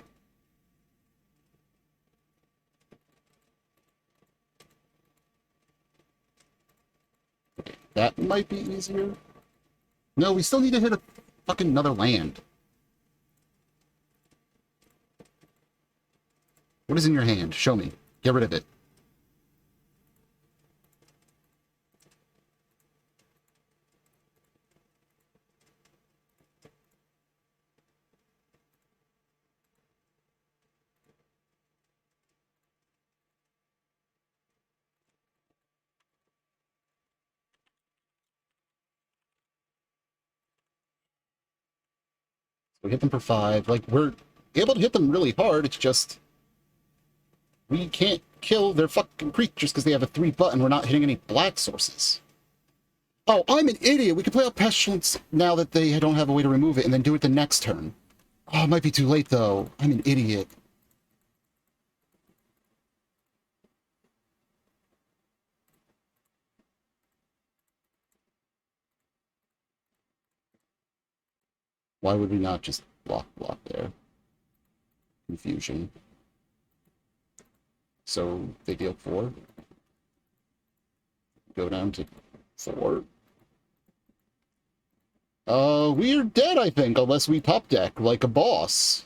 Okay, that might be easier. No, we still need to hit a fucking another land. What is in your hand? Show me. Get rid of it. We hit them for 5. Like, we're able to hit them really hard. It's just we can't kill their fucking creatures because they have a 3 button. We're not hitting any black sources. Oh, I'm an idiot. We can play out Pestilence now that they don't have a way to remove it and then do it the next turn. Oh, it might be too late, though. I'm an idiot. Why would we not just block there? Confusion. So they deal 4. Go down to 4. We're dead, I think, unless we top deck like a boss.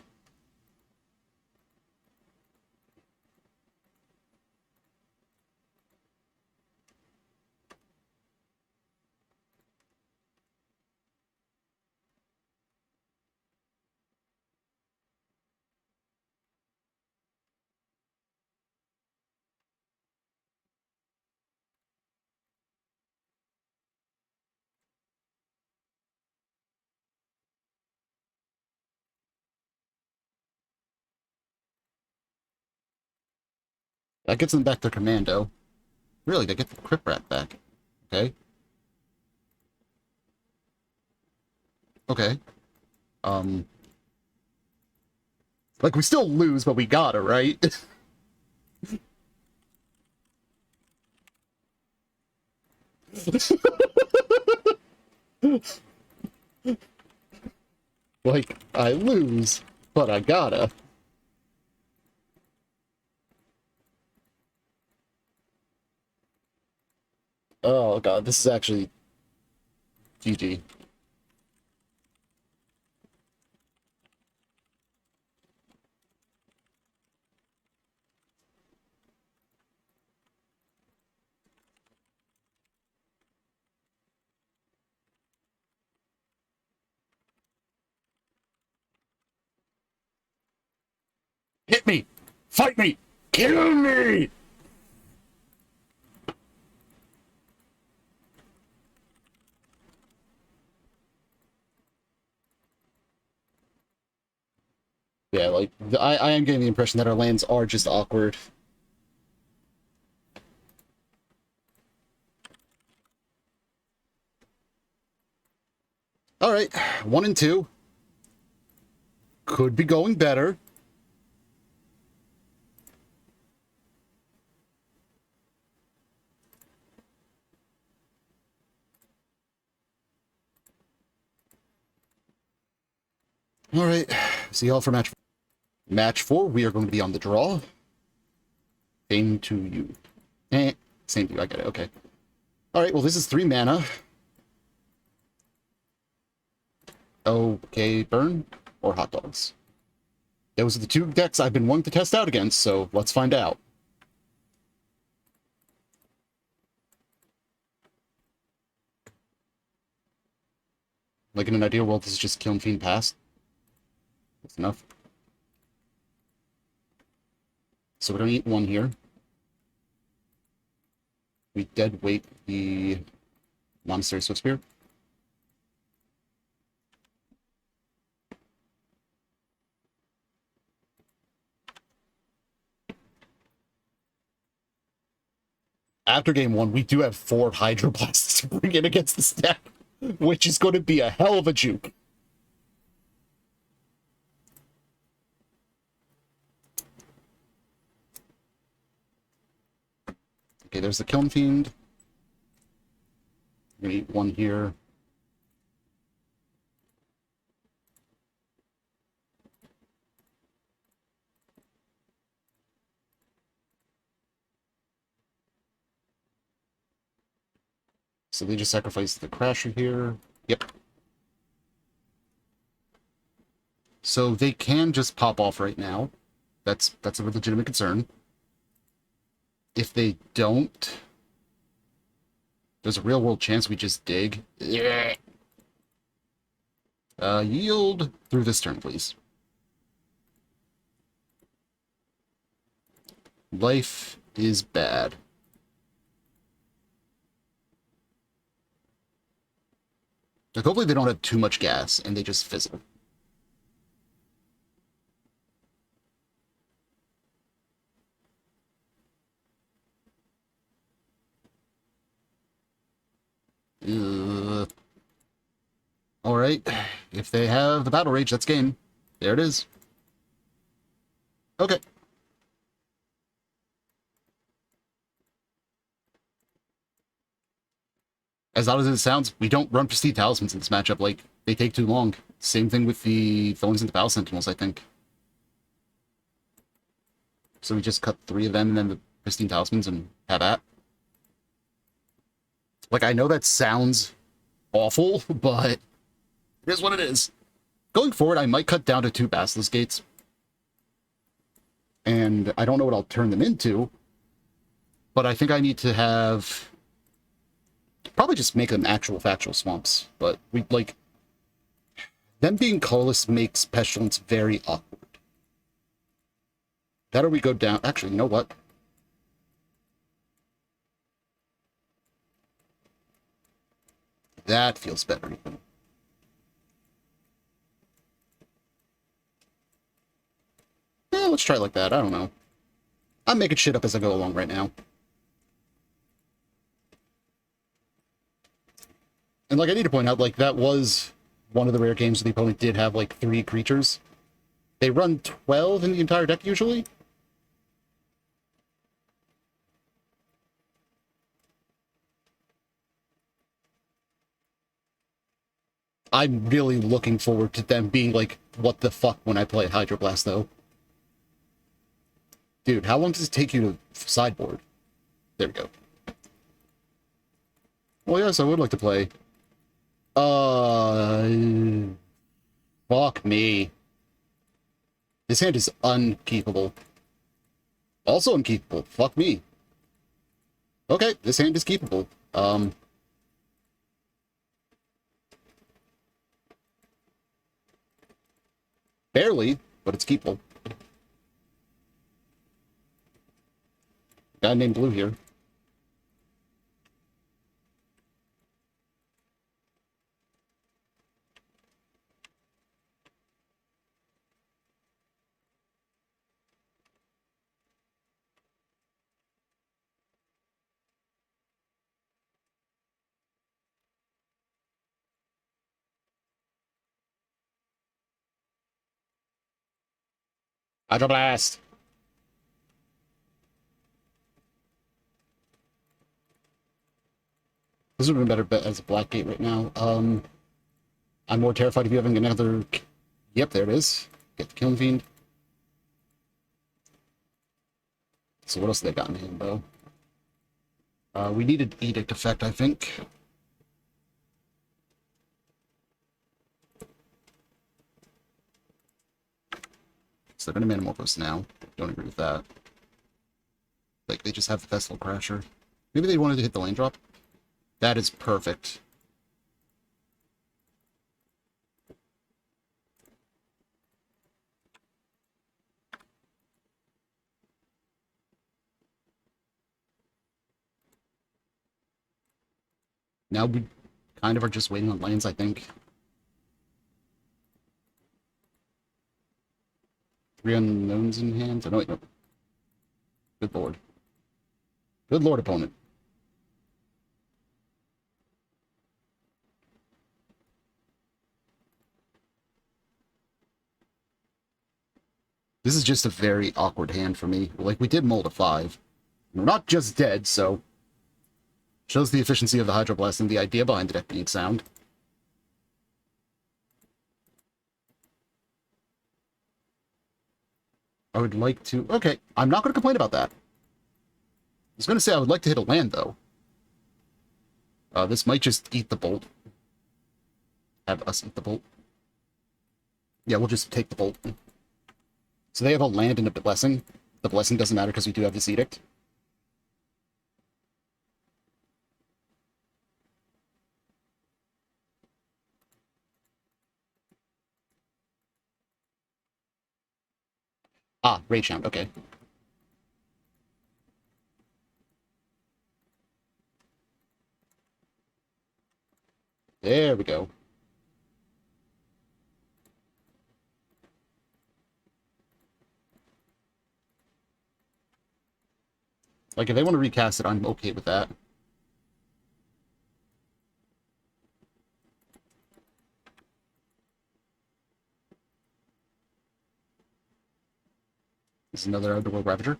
That gets them back to Commando. Really, they get the Crypt Rat back. Okay. Okay. Like, we still lose, but we got it, right? Like, I lose, but I gotta. Oh god, this is actually GG. Hit me! Fight me! Kill me! Yeah, like, I am getting the impression that our lands are just awkward. Alright, 1 and 2. Could be going better. Alright, see y'all for match 4. Match 4, we are going to be on the draw. Same to you. Same to you, I get it, okay. Alright, well this is 3 mana. Okay, burn or hot dogs. Those are the 2 decks I've been wanting to test out against, so let's find out. Like in an ideal world, this is just Kiln Fiend pass. That's enough. So we're gonna eat 1 here. We dead weight the Monastery Swiftspear. After game 1, we do have 4 Hydroblasts to bring in against this deck, which is going to be a hell of a juke. Okay, there's the Kiln Fiend. We're gonna eat 1 here. So they just sacrificed the Crasher here. Yep. So they can just pop off right now. That's a legitimate concern. If they don't, there's a real world chance we just dig. Yeah. Yield through this turn, please. Life is bad. Like, hopefully they don't have too much gas and they just fizzle. Alright. If they have the Battle Rage, that's game. There it is. Okay. As odd as it sounds, we don't run Prestige Talismans in this matchup. Like, they take too long. Same thing with the Thorns and the Battle Sentinels, I think. So we just cut 3 of them and then the Pristine Talismans and have at. Like, I know that sounds awful, but it is what it is. Going forward, I might cut down to 2 Basilisk Gates. And I don't know what I'll turn them into, but I think I need to have... probably just make them actual factual swamps. But, we like... them being colorless makes Pestilence very awkward. That or we go down... actually, you know what? That feels better, even. Yeah, let's try it like that. I don't know. I'm making shit up as I go along right now. And, like, I need to point out, like, that was one of the rare games where the opponent did have, like, 3 creatures. They run 12 in the entire deck, usually. I'm really looking forward to them being like, what the fuck when I play Hydroblast, though. Dude, how long does it take you to sideboard? There we go. Well, yes, I would like to play. Fuck me. This hand is unkeepable. Also unkeepable. Fuck me. Okay, this hand is keepable. Barely, but it's keepable. Guy named Blue here. Hydroblast! This would have been better bet as a black gate right now. I'm more terrified of you having another... Yep, there it is. Get the Kiln Fiend. So what else they got in hand, though? We needed Edict effect, I think. So they're going to Manamorphose now. Don't agree with that. Like, they just have the Festival Crasher. Maybe they wanted to hit the lane drop? That is perfect. Now we kind of are just waiting on lanes, I think. 3 unknowns in hand? Oh, no, wait, no. Good lord. Good lord, opponent. This is just a very awkward hand for me. Like, we did mold a 5. We're not just dead, so... Shows the efficiency of the Hydroblast and the idea behind the deck being sound. I would like to... Okay, I'm not going to complain about that. I was going to say I would like to hit a land, though. This might just eat the bolt. Have us eat the bolt. Yeah, we'll just take the bolt. So they have a land and a blessing. The blessing doesn't matter because we do have this edict. Ah, Rage Hound, okay. There we go. Like, if they want to recast it, I'm okay with that. This is another Underworld Ravager.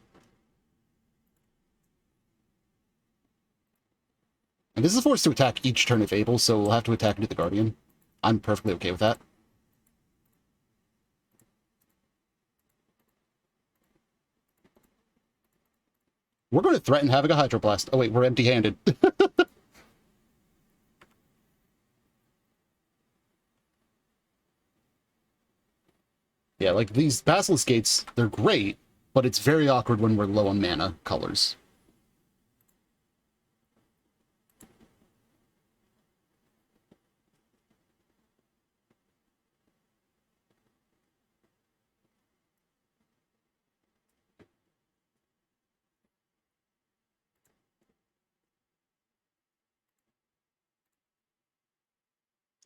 And this is forced to attack each turn if able, so we'll have to attack into the Guardian. I'm perfectly okay with that. We're going to threaten having a Hydroblast. Oh wait, we're empty-handed. Yeah, like, these Basilisk Gates, they're great, but it's very awkward when we're low on mana colors.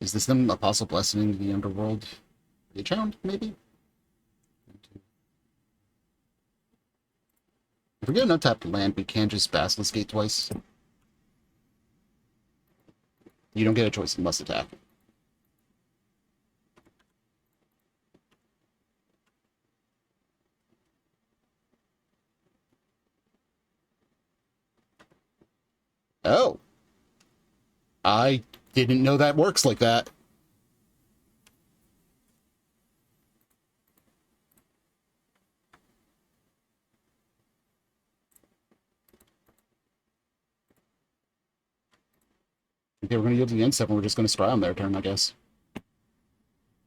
Is this them Apostle Blessing the Underworld? Rage Hound, maybe? If we get an untapped land, we can just Basilisk Gate twice. You don't get a choice, you must attack. Oh. I didn't know that works like that. Okay, we're going to yield to the end step, and we're just going to scry on their turn, I guess.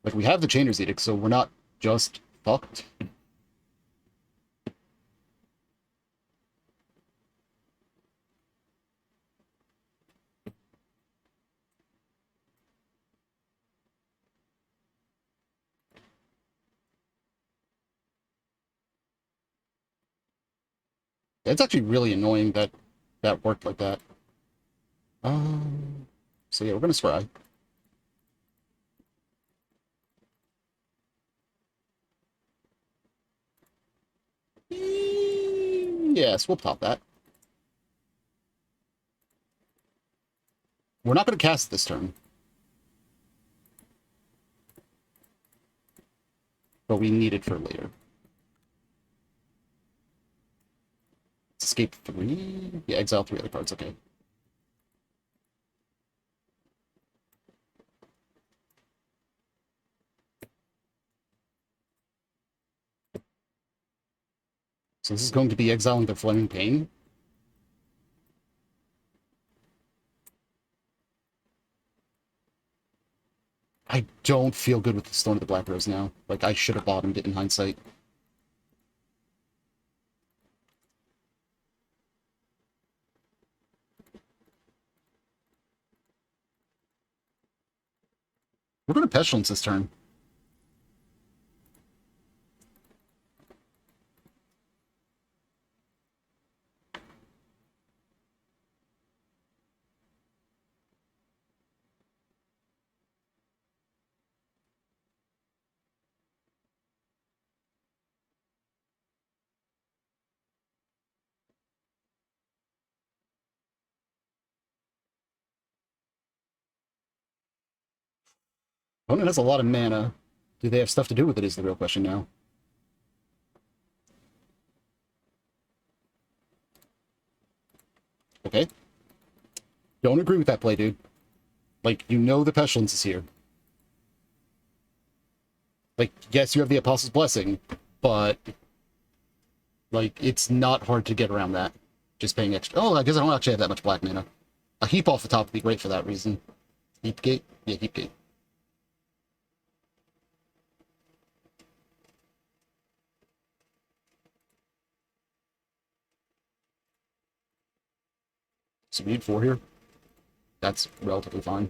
Like, we have the Chainer's Edict, so we're not just fucked. It's actually really annoying that that worked like that. So yeah, we're going to scry. Yes, we'll pop that. We're not going to cast this turn. But we need it for later. Let's escape 3? Yeah, exile 3 other cards, okay. So this is going to be exiling the Flaming Pain. I don't feel good with the Stone of the Black Rose now. Like, I should have bottomed it in hindsight. We're going to Pestilence this turn. Opponent has a lot of mana. Do they have stuff to do with it is the real question now. Okay. Don't agree with that play, dude. Like, you know the Pestilence is here. Like, yes, you have the Apostle's Blessing, but... like, it's not hard to get around that. Just paying extra... Oh, I guess I don't actually have that much black mana. A heap off the top would be great for that reason. Heap Gate? Yeah, Heap Gate. So we need 4 here. That's relatively fine.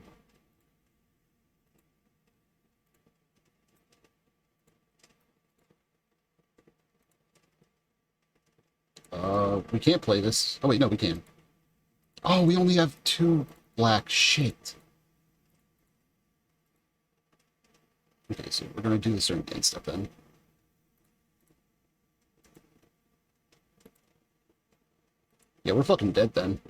We can't play this. Oh, wait, no, we can. Oh, we only have 2 black. Shit. Okay, so we're gonna do the certain game stuff then. Yeah, we're fucking dead then.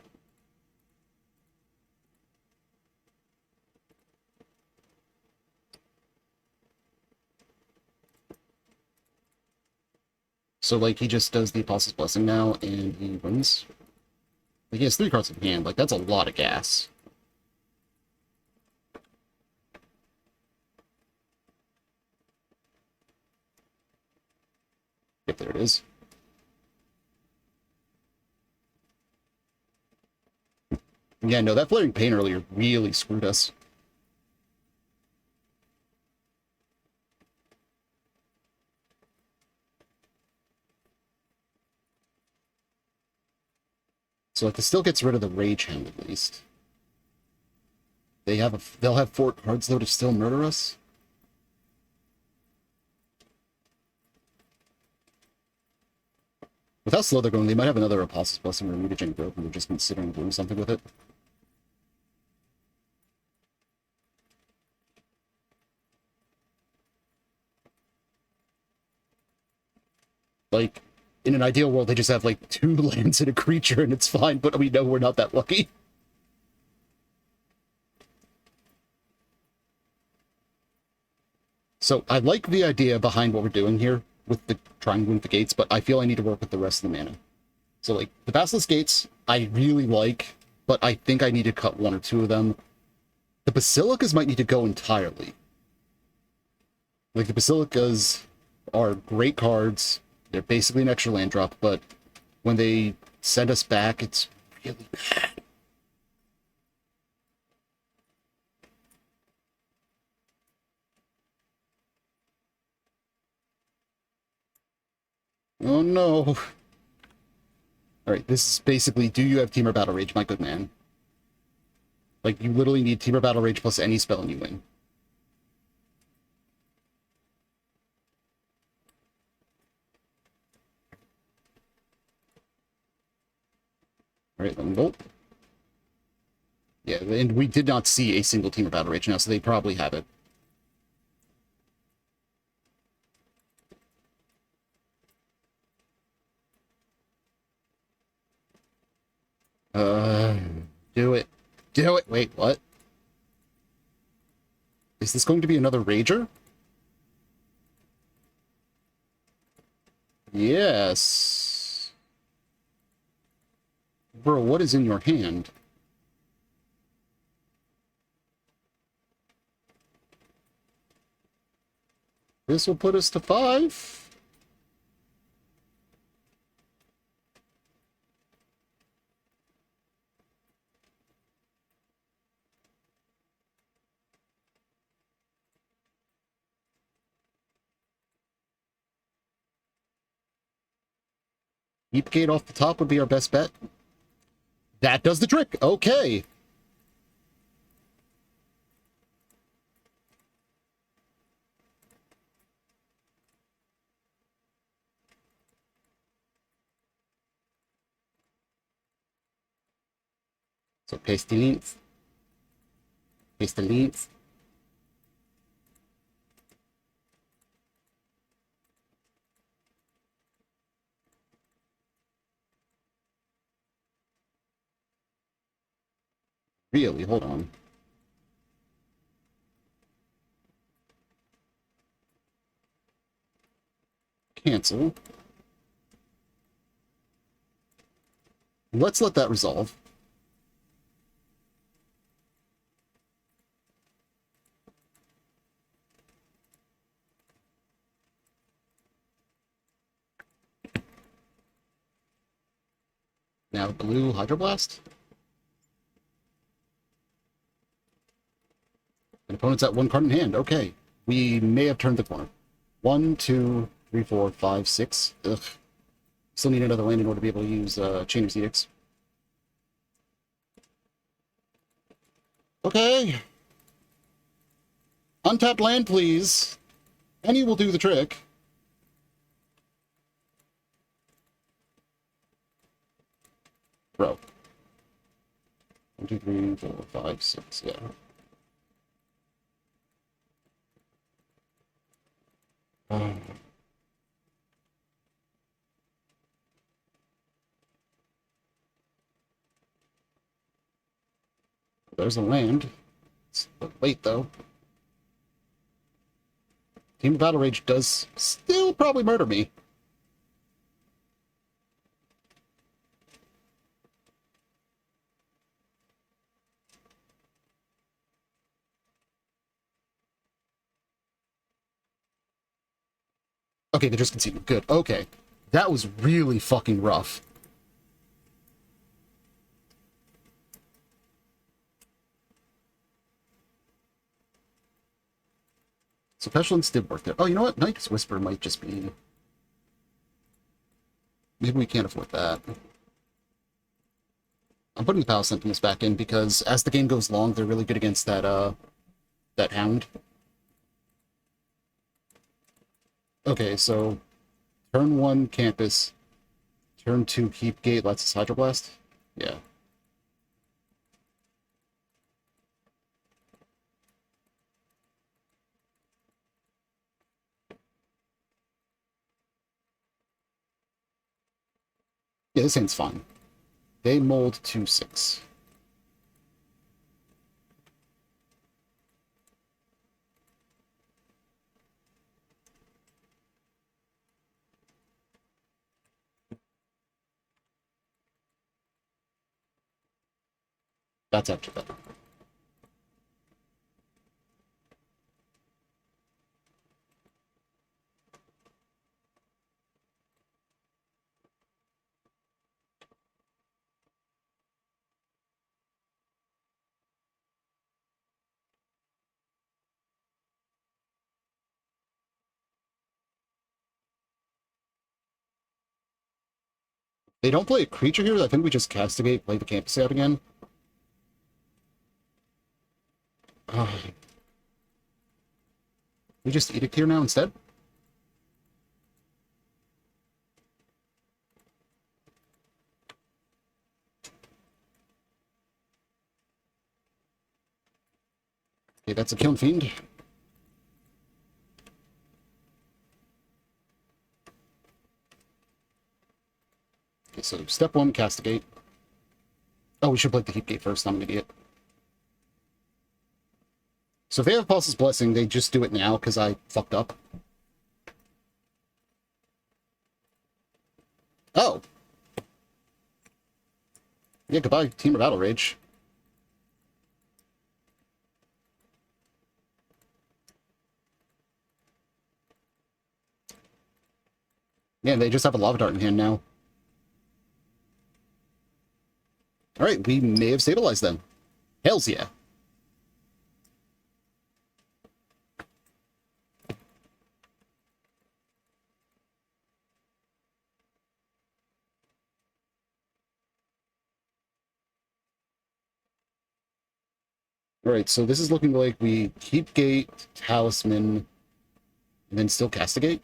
So, like, he just does the Apostle's Blessing now, and he wins. Like, he has 3 cards in hand. Like, that's a lot of gas. Yep, there it is. Yeah, no, that Flaring Pain earlier really screwed us. So, like, this still gets rid of the Rage Hound, at least. They'll have 4 cards, though, to still murder us? With how slow they're going, they might have another Apostle's Blessing or Mutagen Growth, and they're just considering doing something with it. Like, in an ideal world, they just have, like, 2 lands and a creature, and it's fine, but we know we're not that lucky. So, I like the idea behind what we're doing here, with the trying to win the gates, but I feel I need to work with the rest of the mana. So, like, the Basilisk Gates, I really like, but I think I need to cut 1 or 2 of them. The Basilicas might need to go entirely. Like, the Basilicas are great cards. They're basically an extra land drop, but when they send us back, it's really bad. Oh no. Alright, this is basically, do you have Teamer Battle Rage, my good man? Like, you literally need Teamer Battle Rage plus any spell and you win. Alright, let me vote. Yeah, and we did not see a single Teamer Battle Rage now, so they probably have it. Uh, do it. Do it! Wait, what? Is this going to be another Rager? Yes. Bro, what is in your hand? This will put us to 5. Deep Gate off the top would be our best bet. That does the trick. Okay. So Pestilence. Pestilence. Really? Hold on. Cancel. Let's let that resolve. Now blue Hydroblast. An opponent's at 1 card in hand. Okay. We may have turned the corner. 1, 2, 3, 4, 5, 6. Ugh. Still need another land in order to be able to use Chainer's Edicts. Okay. Untapped land, please. Any will do the trick. Bro. 1, 2, 3, 4, 5, 6. Yeah. There's a land. It's late, though. Team of Battle Rage does still probably murder me. Okay, they just conceded. Good. Okay. That was really fucking rough. So Pestilence did work there. Oh, you know what? Night's Whisper might just be... Maybe we can't afford that. I'm putting the Palace Sentinels back in because as the game goes long, they're really good against that Hound. Okay, so turn 1, Campus. Turn 2, Keep Gate, lets us Hydroblast. Yeah. Yeah, this hand's fine. They mold 2/6. That's actually better. They don't play a creature here. I think we just castigate, play the campus out again. We just edict here now instead? Okay, that's a Kiln Fiend. Okay, so step one, castigate. Oh, we should play the Heap Gate first. I'm an idiot. So if they have Apostle's Blessing, they just do it now because I fucked up. Oh. Yeah, goodbye, Team of Battle Rage. Yeah, they just have a Lava Dart in hand now. Alright, we may have stabilized them. Hells yeah. Alright, so this is looking like we keep Gate, Talisman, and then still castigate.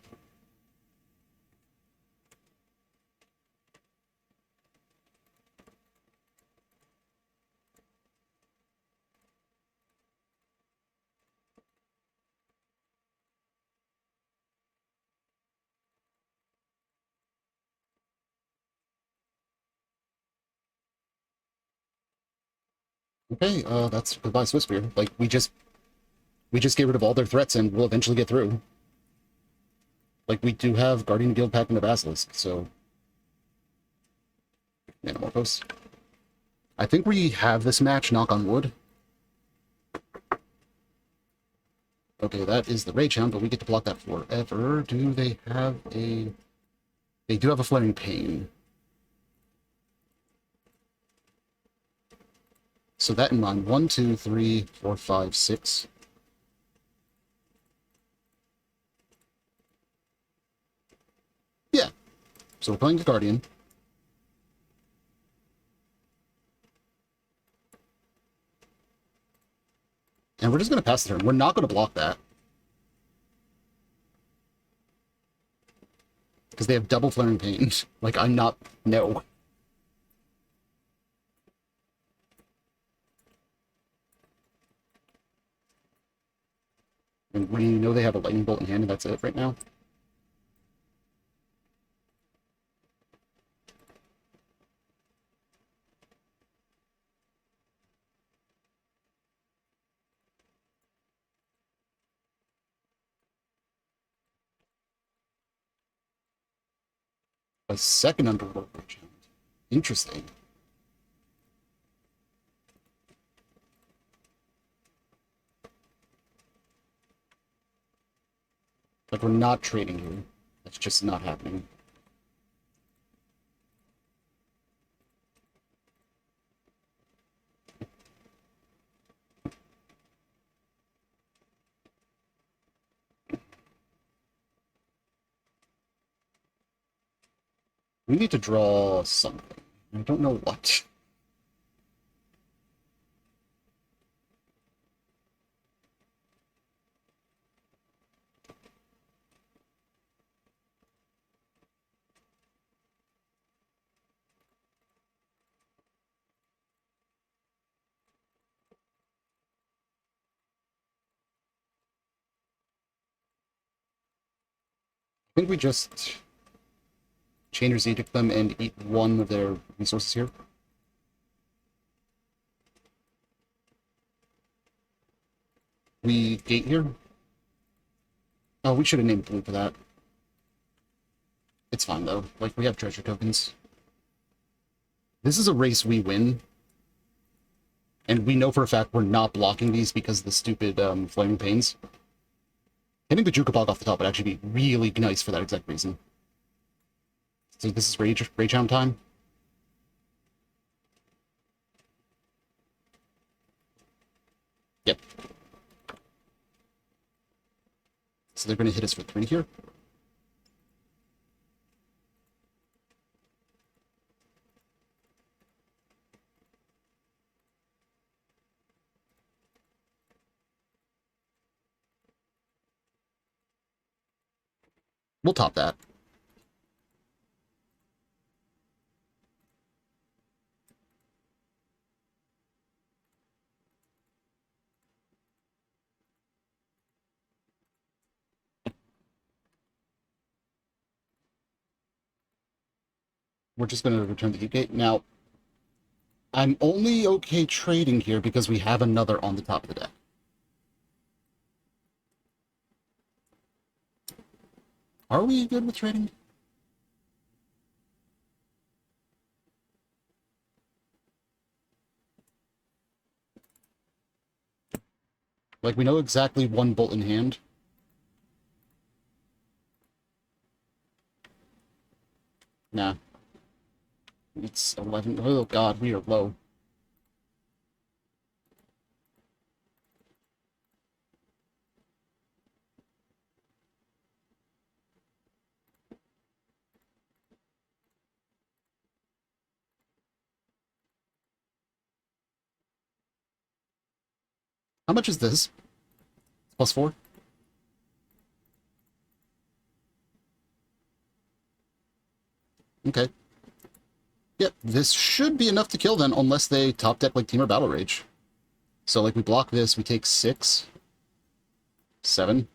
Okay, that's goodbye Swiftspear. Like, we just get rid of all their threats and we'll eventually get through. Like, we do have Guardian Guildpact and the Basilisk, so... Manamorphose. I think we have this match, knock on wood. Okay, that is the Rage Hound, but we get to block that forever. Do they have a... They do have a Flaring Pain. So that in mind. 1, 2, 3, 4, 5, 6. Yeah. So we're playing the Guardian. And we're just going to pass the turn. We're not going to block that. Because they have double Flaring Pain. Like, I'm not... No. And we know they have a Lightning Bolt in hand, and that's it right now. A second Unblockable. Interesting. Like, we're not trading here. That's just not happening. We need to draw something. I don't know what. I think we just Chainer's Edict them and eat one of their resources here. We gate here. Oh, we should have named blue for that. It's fine, though. Like, we have treasure tokens. This is a race we win. And we know for a fact we're not blocking these because of the stupid Flaming Pains. Hitting the Jukabog off the top would actually be really nice for that exact reason. So this is Rage Hound time. Yep. So they're going to hit us for 3 here. We'll top that. We're just going to return the heat gate. Now, I'm only okay trading here because we have another on the top of the deck. Are we good with trading? Like, we know exactly one bolt in hand. Nah. It's 11. Oh, God, we are low. How much is this? +4? Okay. Yep, this should be enough to kill then, unless they top deck like Team or Battle Rage. So, like, we block this, we take 6, 7.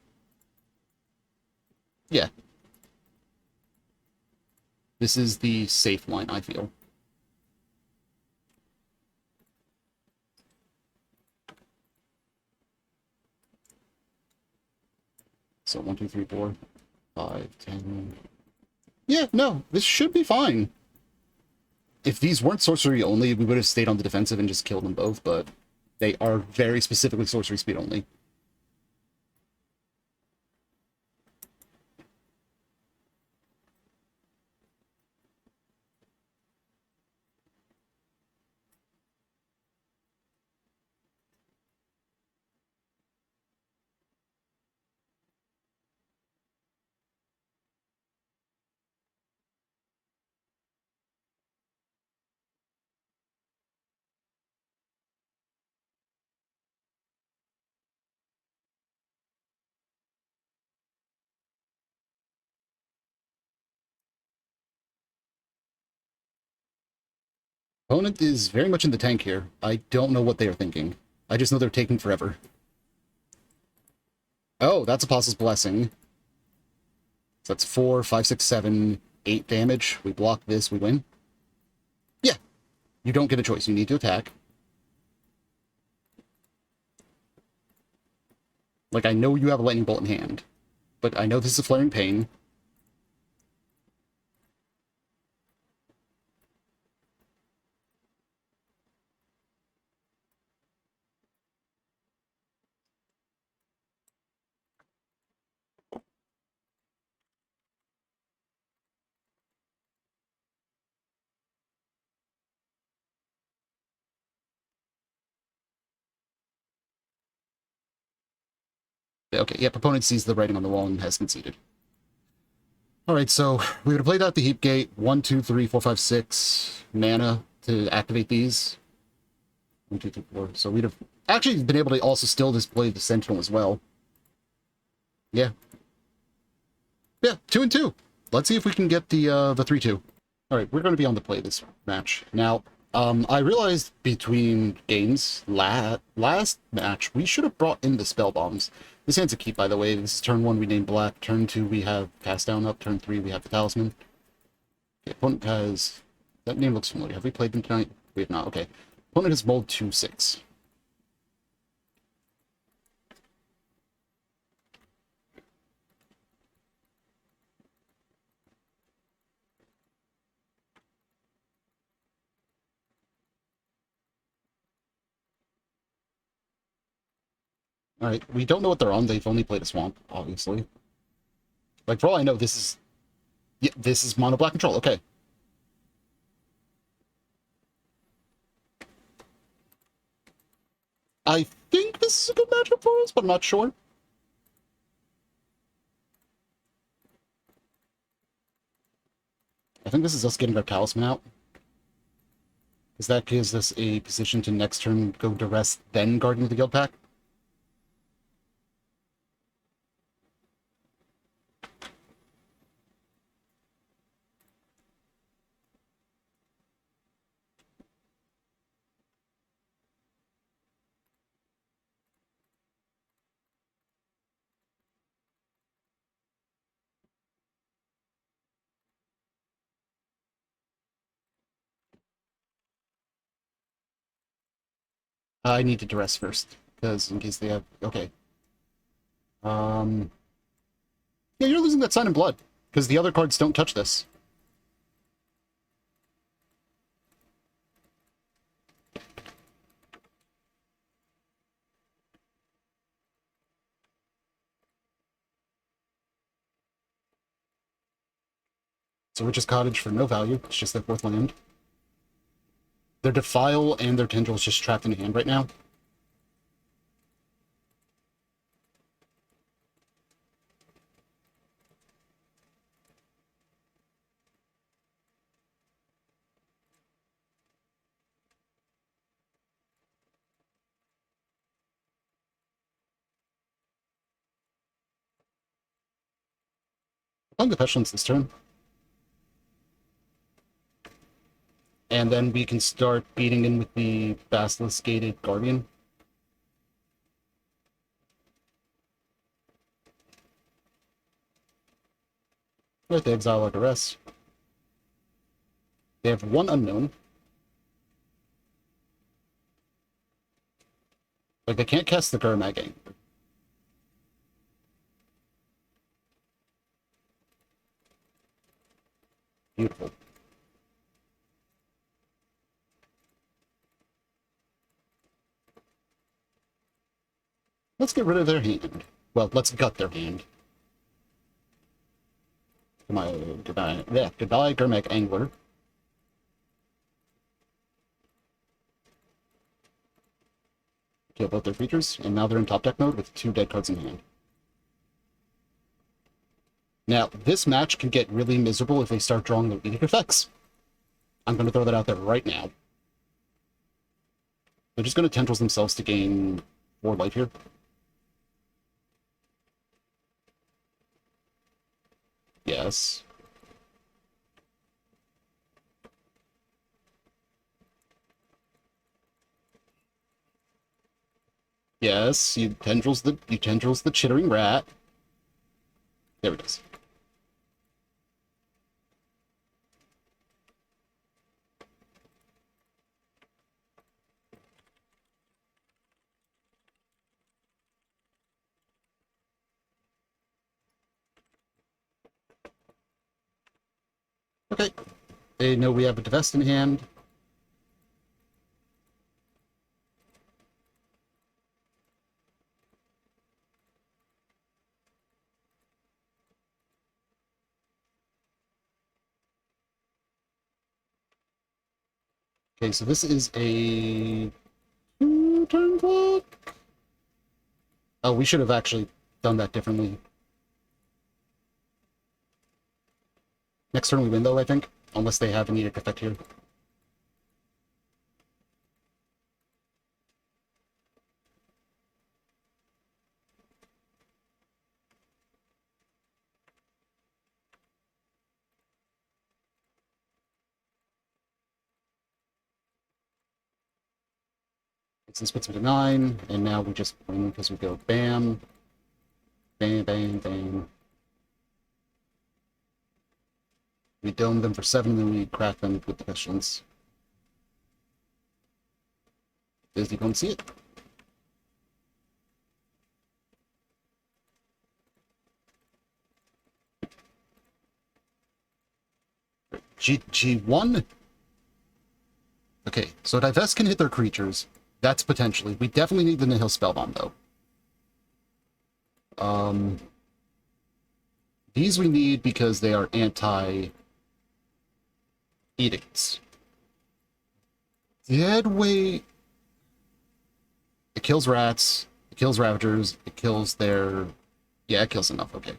Yeah. This is the safe line, I feel. So 1, 2, 3, 4, 5, 10. Yeah, no, this should be fine. If these weren't sorcery only, we would have stayed on the defensive and just killed them both, but they are very specifically sorcery speed only. Opponent is very much in the tank here. I don't know what they are thinking. I just know they're taking forever. Oh, that's Apostle's Blessing. So that's 4, 5, 6, 7, 8 damage. We block this, we win. Yeah. You don't get a choice. You need to attack. Like, I know you have a Lightning Bolt in hand, but I know this is a Flaring Pain. Okay, yeah, opponent sees the writing on the wall and has conceded. Alright, so we would have played out the Heap Gate. 1, 2, 3, 4, 5, 6 mana to activate these. 1, 2, 3, 4. So we'd have actually been able to also still display the Sentinel as well. Yeah. Yeah, 2 and 2. Let's see if we can get the 3-2. Alright, we're going to be on the play this match. Now, I realized between games, last match, we should have brought in the Spell Bombs. This hand's a keep, by the way. This is turn 1, we named Black. Turn 2, we have Cast Down up. Turn 3, we have the Talisman. The opponent has... That name looks familiar. Have we played them tonight? We have not. Okay. Opponent has rolled 2-6. Alright, we don't know what they're on. They've only played a Swamp, obviously. Like, for all I know, this is... Yeah, this is Mono Black Control. Okay. I think this is a good matchup for us, but I'm not sure. I think this is us getting our Talisman out. Because that gives us a position to next turn go to rest, then Guardian of the Guildpact. I need to duress first, because in case they have... Okay. Yeah, you're losing that Sign in Blood, because the other cards don't touch this. So Witch's Cottage for no value. It's just their 4th land. Their Defile and their Tendrils just trapped in hand right now. On the Pestilence this turn. And then we can start beating in with the Basilisk Gated Guardian. Right, they exile our duress. They have 1 unknown. Like, they can't cast the Guildpact Angler. Beautiful. Let's get rid of their hand. Well, let's gut their hand. Goodbye, Guildpact Angler. Kill both their creatures, and now they're in top deck mode with 2 dead cards in hand. Now, this match can get really miserable if they start drawing their edict effects. I'm going to throw that out there right now. They're just going to Tendrils themselves to gain 4 life here. Yes. Yes, you tendrils the chittering rat. There it is. Okay. They know we have a Divest in hand. Okay, so this is a 2-turn clock. Oh, we should have actually done that differently. Next turn we win, though, I think. Unless they have an edict effect here. This puts me to 9, and now we just win because we go bam, bam, bam, bam. We dome them for 7, and then we crack them with the Pestilence. Does he come see it? G1? Okay, so Divest can hit their creatures. That's potentially. We definitely need the Nihil Spellbomb, though. These we need because they are anti-edicts. Dead weight. It kills rats. It kills Ravagers. It kills their... Yeah, it kills enough. Okay.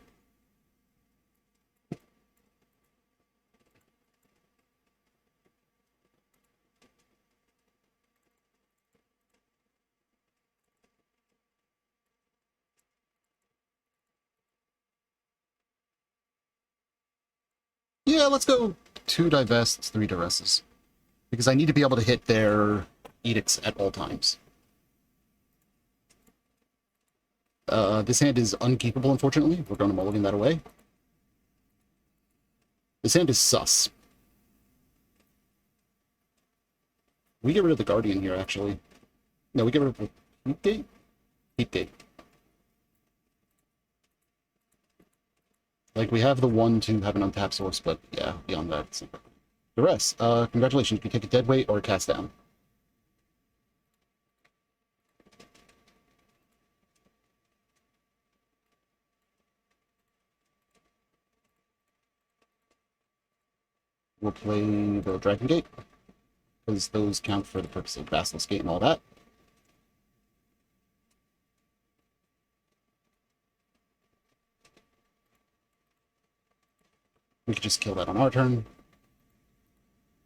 Yeah, let's go 2 Divests, 3 Duresses. Because I need to be able to hit their edicts at all times. This hand is unkeepable, unfortunately. We're going to mulligan that away. This hand is sus. We get rid of the Guardian here, actually. No, we get rid of the Heat Gate? Heat Gate. Like, we have the one to have an untapped source, but yeah, beyond that, it's not. The rest, congratulations, you can take a dead weight or a cast down. We'll play the Dragon Gate, because those count for the purpose of Basilisk Gate and all that. We could just kill that on our turn.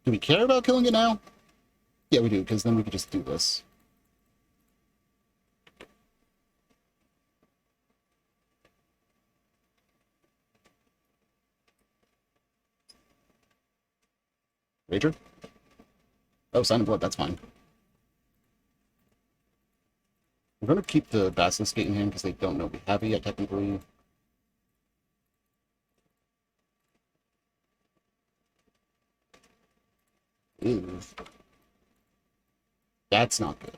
Do we care about killing it now? Yeah, we do, because then we could just do this. Rager? Oh, Sign of Blood, that's fine. I'm going to keep the Basilisk Gate in hand because they don't know we have it yet, technically. Ew. That's not good.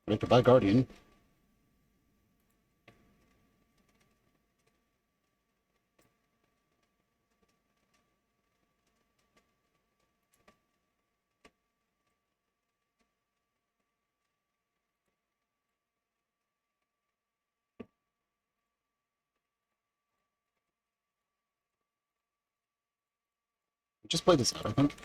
Predicted by Guardian. Just play this out, I think.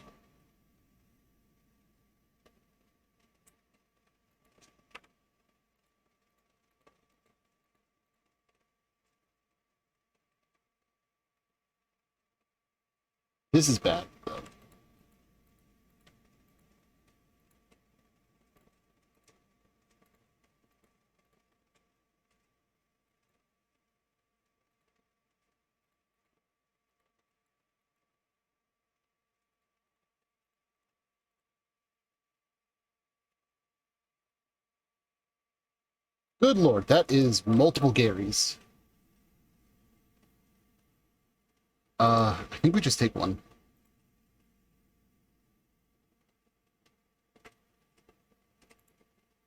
This is bad, though. Good lord, that is multiple Garys. I think we just take one.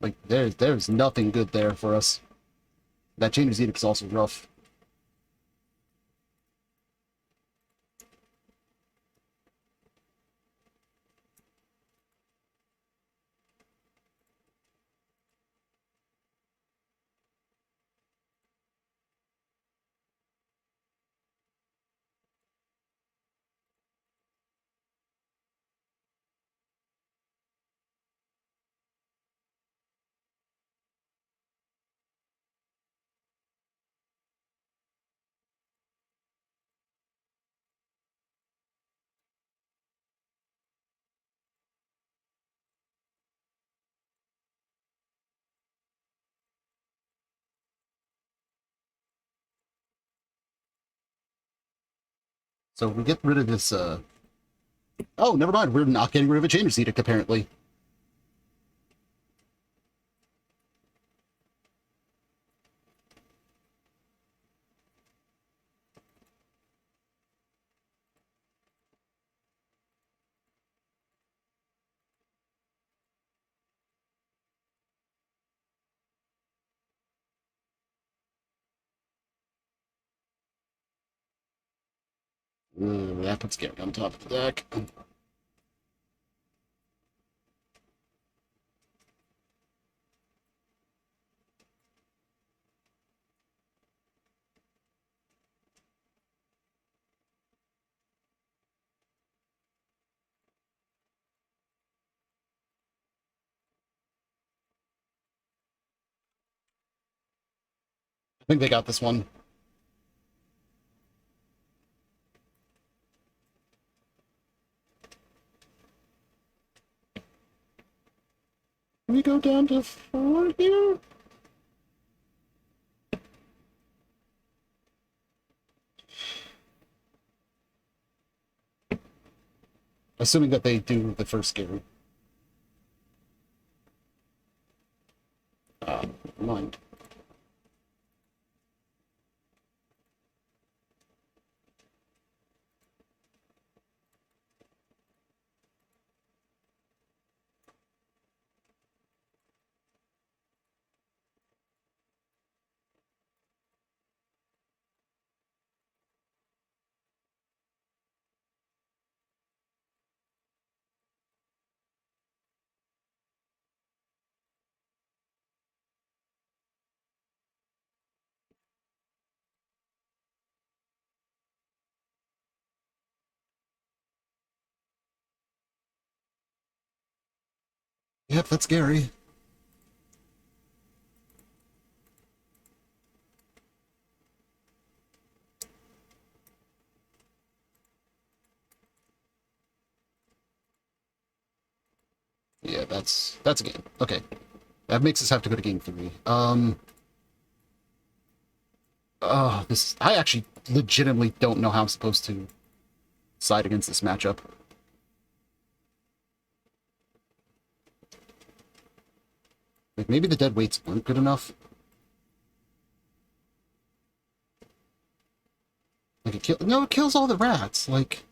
Like, there's nothing good there for us. That Chambers Edict is also rough. So we get rid of this, Oh, never mind, we're not getting rid of a Chambers Edict, apparently. That puts Gary on top of the deck. I think they got this one. Can we go down to 4 here? Assuming that they do the first Gary. Never mind. Yep, that's scary. Yeah, that's a game. Okay. That makes us have to go to game 3. This I actually legitimately don't know how I'm supposed to side against this matchup. Like, maybe the dead weights weren't good enough. Like, it kills all the rats. Like,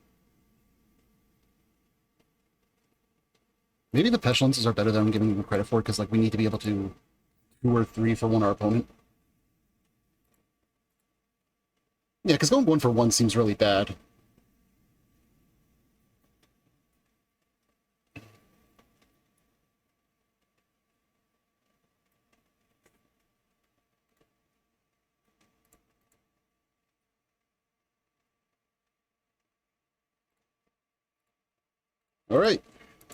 maybe the pestilences are better than I'm giving them credit for, because, like, we need to be able to 2 or 3 for one our opponent. Yeah, because going 1 for 1 seems really bad. Alright.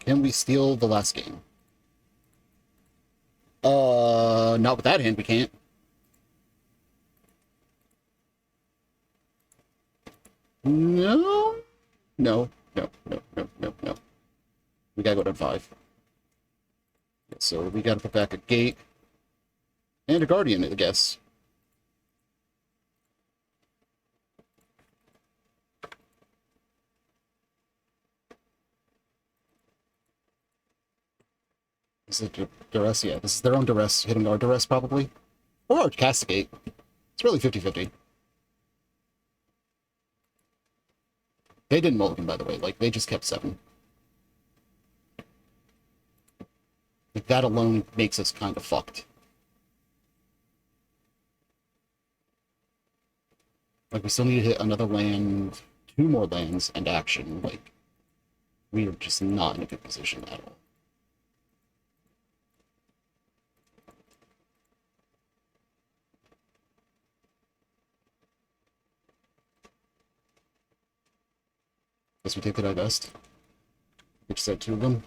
Can we steal the last game? Not with that hand, we can't. No. No. No. No. No. No. No. We gotta go to 5. So we gotta put back a gate. And a guardian, I guess. This is duress, yeah. This is their own duress, hitting our duress, probably. Or our castigate. It's really 50-50. They didn't mulligan, by the way. Like, they just kept 7. Like, that alone makes us kind of fucked. Like, we still need to hit another land, 2 more lands, and action. Like, we are just not in a good position at all. Guess we take the divest. We just had 2 of them.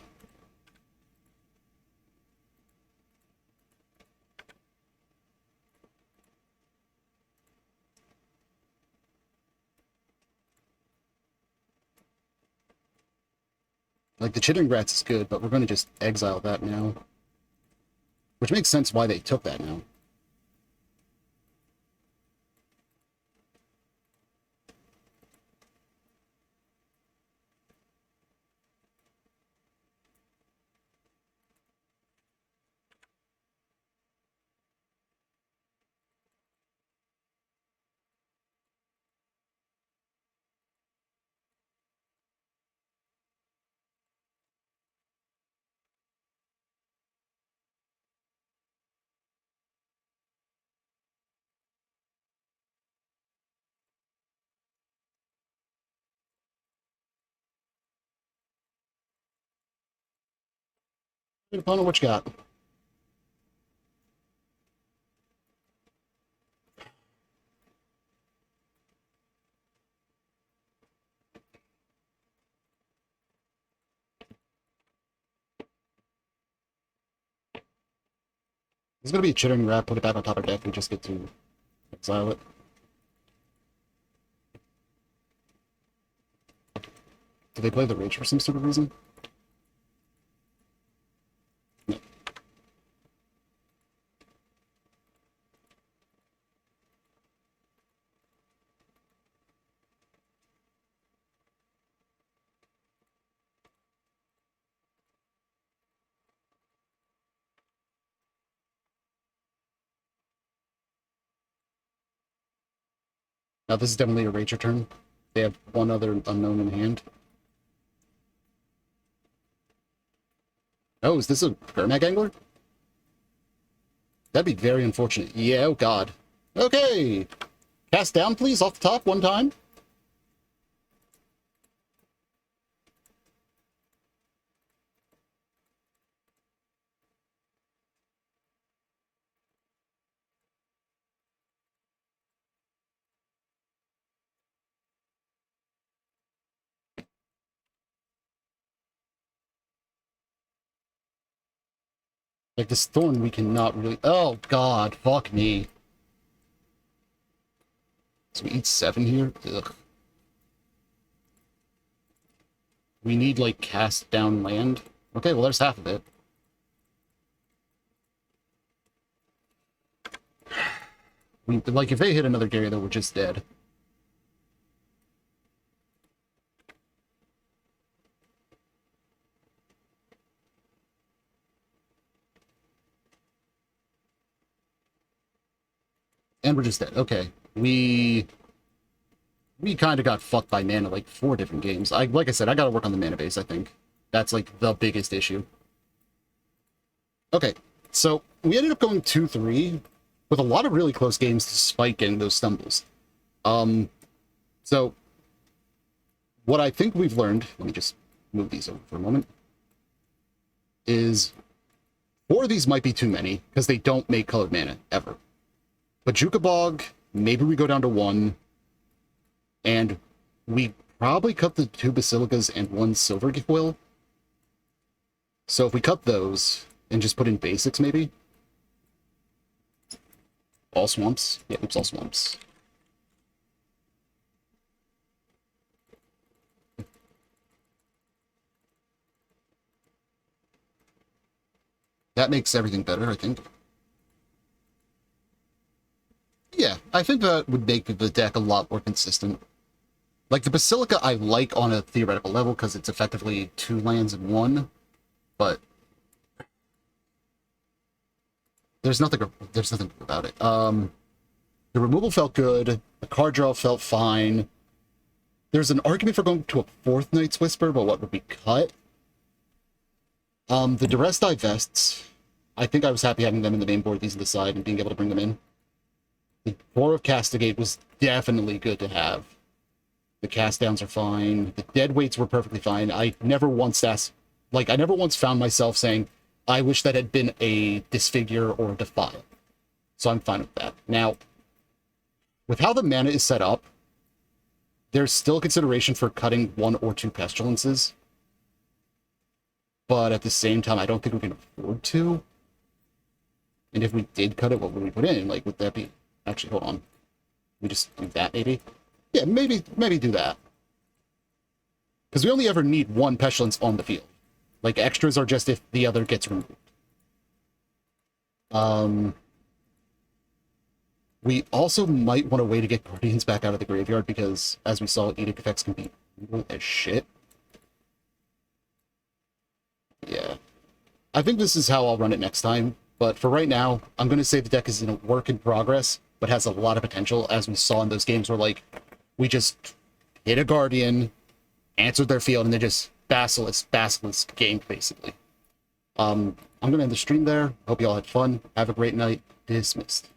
Like, the Chittering Rats is good, but we're going to just exile that now. Which makes sense why they took that now. Opponent, what you got? There's going to be a Chittering Rat, put it back on top of deck, we just get to exile it. Did they play the Rage for some sort of reason? No. Now this is definitely a Rager turn. They have 1 other unknown in hand. Oh, is this a Gurmag Angler? That'd be very unfortunate. Yeah, oh god. Okay! Cast down, please, off the top, 1 time. Like, this Thorn we cannot really... Oh, God, fuck me. So we eat 7 here? Ugh. We need, like, cast down land. Okay, well, there's half of it. Like, if they hit another Gary, though, we're just dead. And we're just dead. Okay. We kind of got fucked by mana, like, 4 different games. Like I said, I gotta work on the mana base, I think. That's, like, the biggest issue. Okay, so we ended up going 2-3 with a lot of really close games despite getting those stumbles. So what I think we've learned, let me just move these over for a moment, is 4 of these might be too many because they don't make colored mana ever. But Jukabog, maybe we go down to 1, and we probably cut the 2 Basilicas and 1 Silver Foil. So if we cut those and just put in basics, maybe. All swamps? Yeah, oops, all swamps. That makes everything better, I think. Yeah, I think that would make the deck a lot more consistent. Like, the Basilica I like on a theoretical level because it's effectively 2 lands in 1, but there's nothing about it. The removal felt good. The card draw felt fine. There's an argument for going to a 4th Night's Whisper, but what would we cut? The Duress Divests, I think I was happy having them in the main board, these on the side, and being able to bring them in. The 4 of Castigate was definitely good to have. The cast downs are fine. The dead weights were perfectly fine. I never once found myself saying, I wish that had been a Disfigure or a Defile. So I'm fine with that. Now, with how the mana is set up, there's still consideration for cutting 1 or 2 Pestilences. But at the same time, I don't think we can afford to. And if we did cut it, what would we put in? Like, would that be... Actually, hold on. We just do that, maybe? Yeah, maybe do that. Because we only ever need 1 Pestilence on the field. Like, extras are just if the other gets removed. We also might want a way to get Guardians back out of the graveyard, because, as we saw, Edict effects can be evil as shit. Yeah. I think this is how I'll run it next time, but for right now, I'm going to say the deck is in a work in progress, but has a lot of potential, as we saw in those games where, like, we just hit a Guardian, answered their field, and then just Basilisk gamed, basically. I'm going to end the stream there. Hope you all had fun. Have a great night. Dismissed.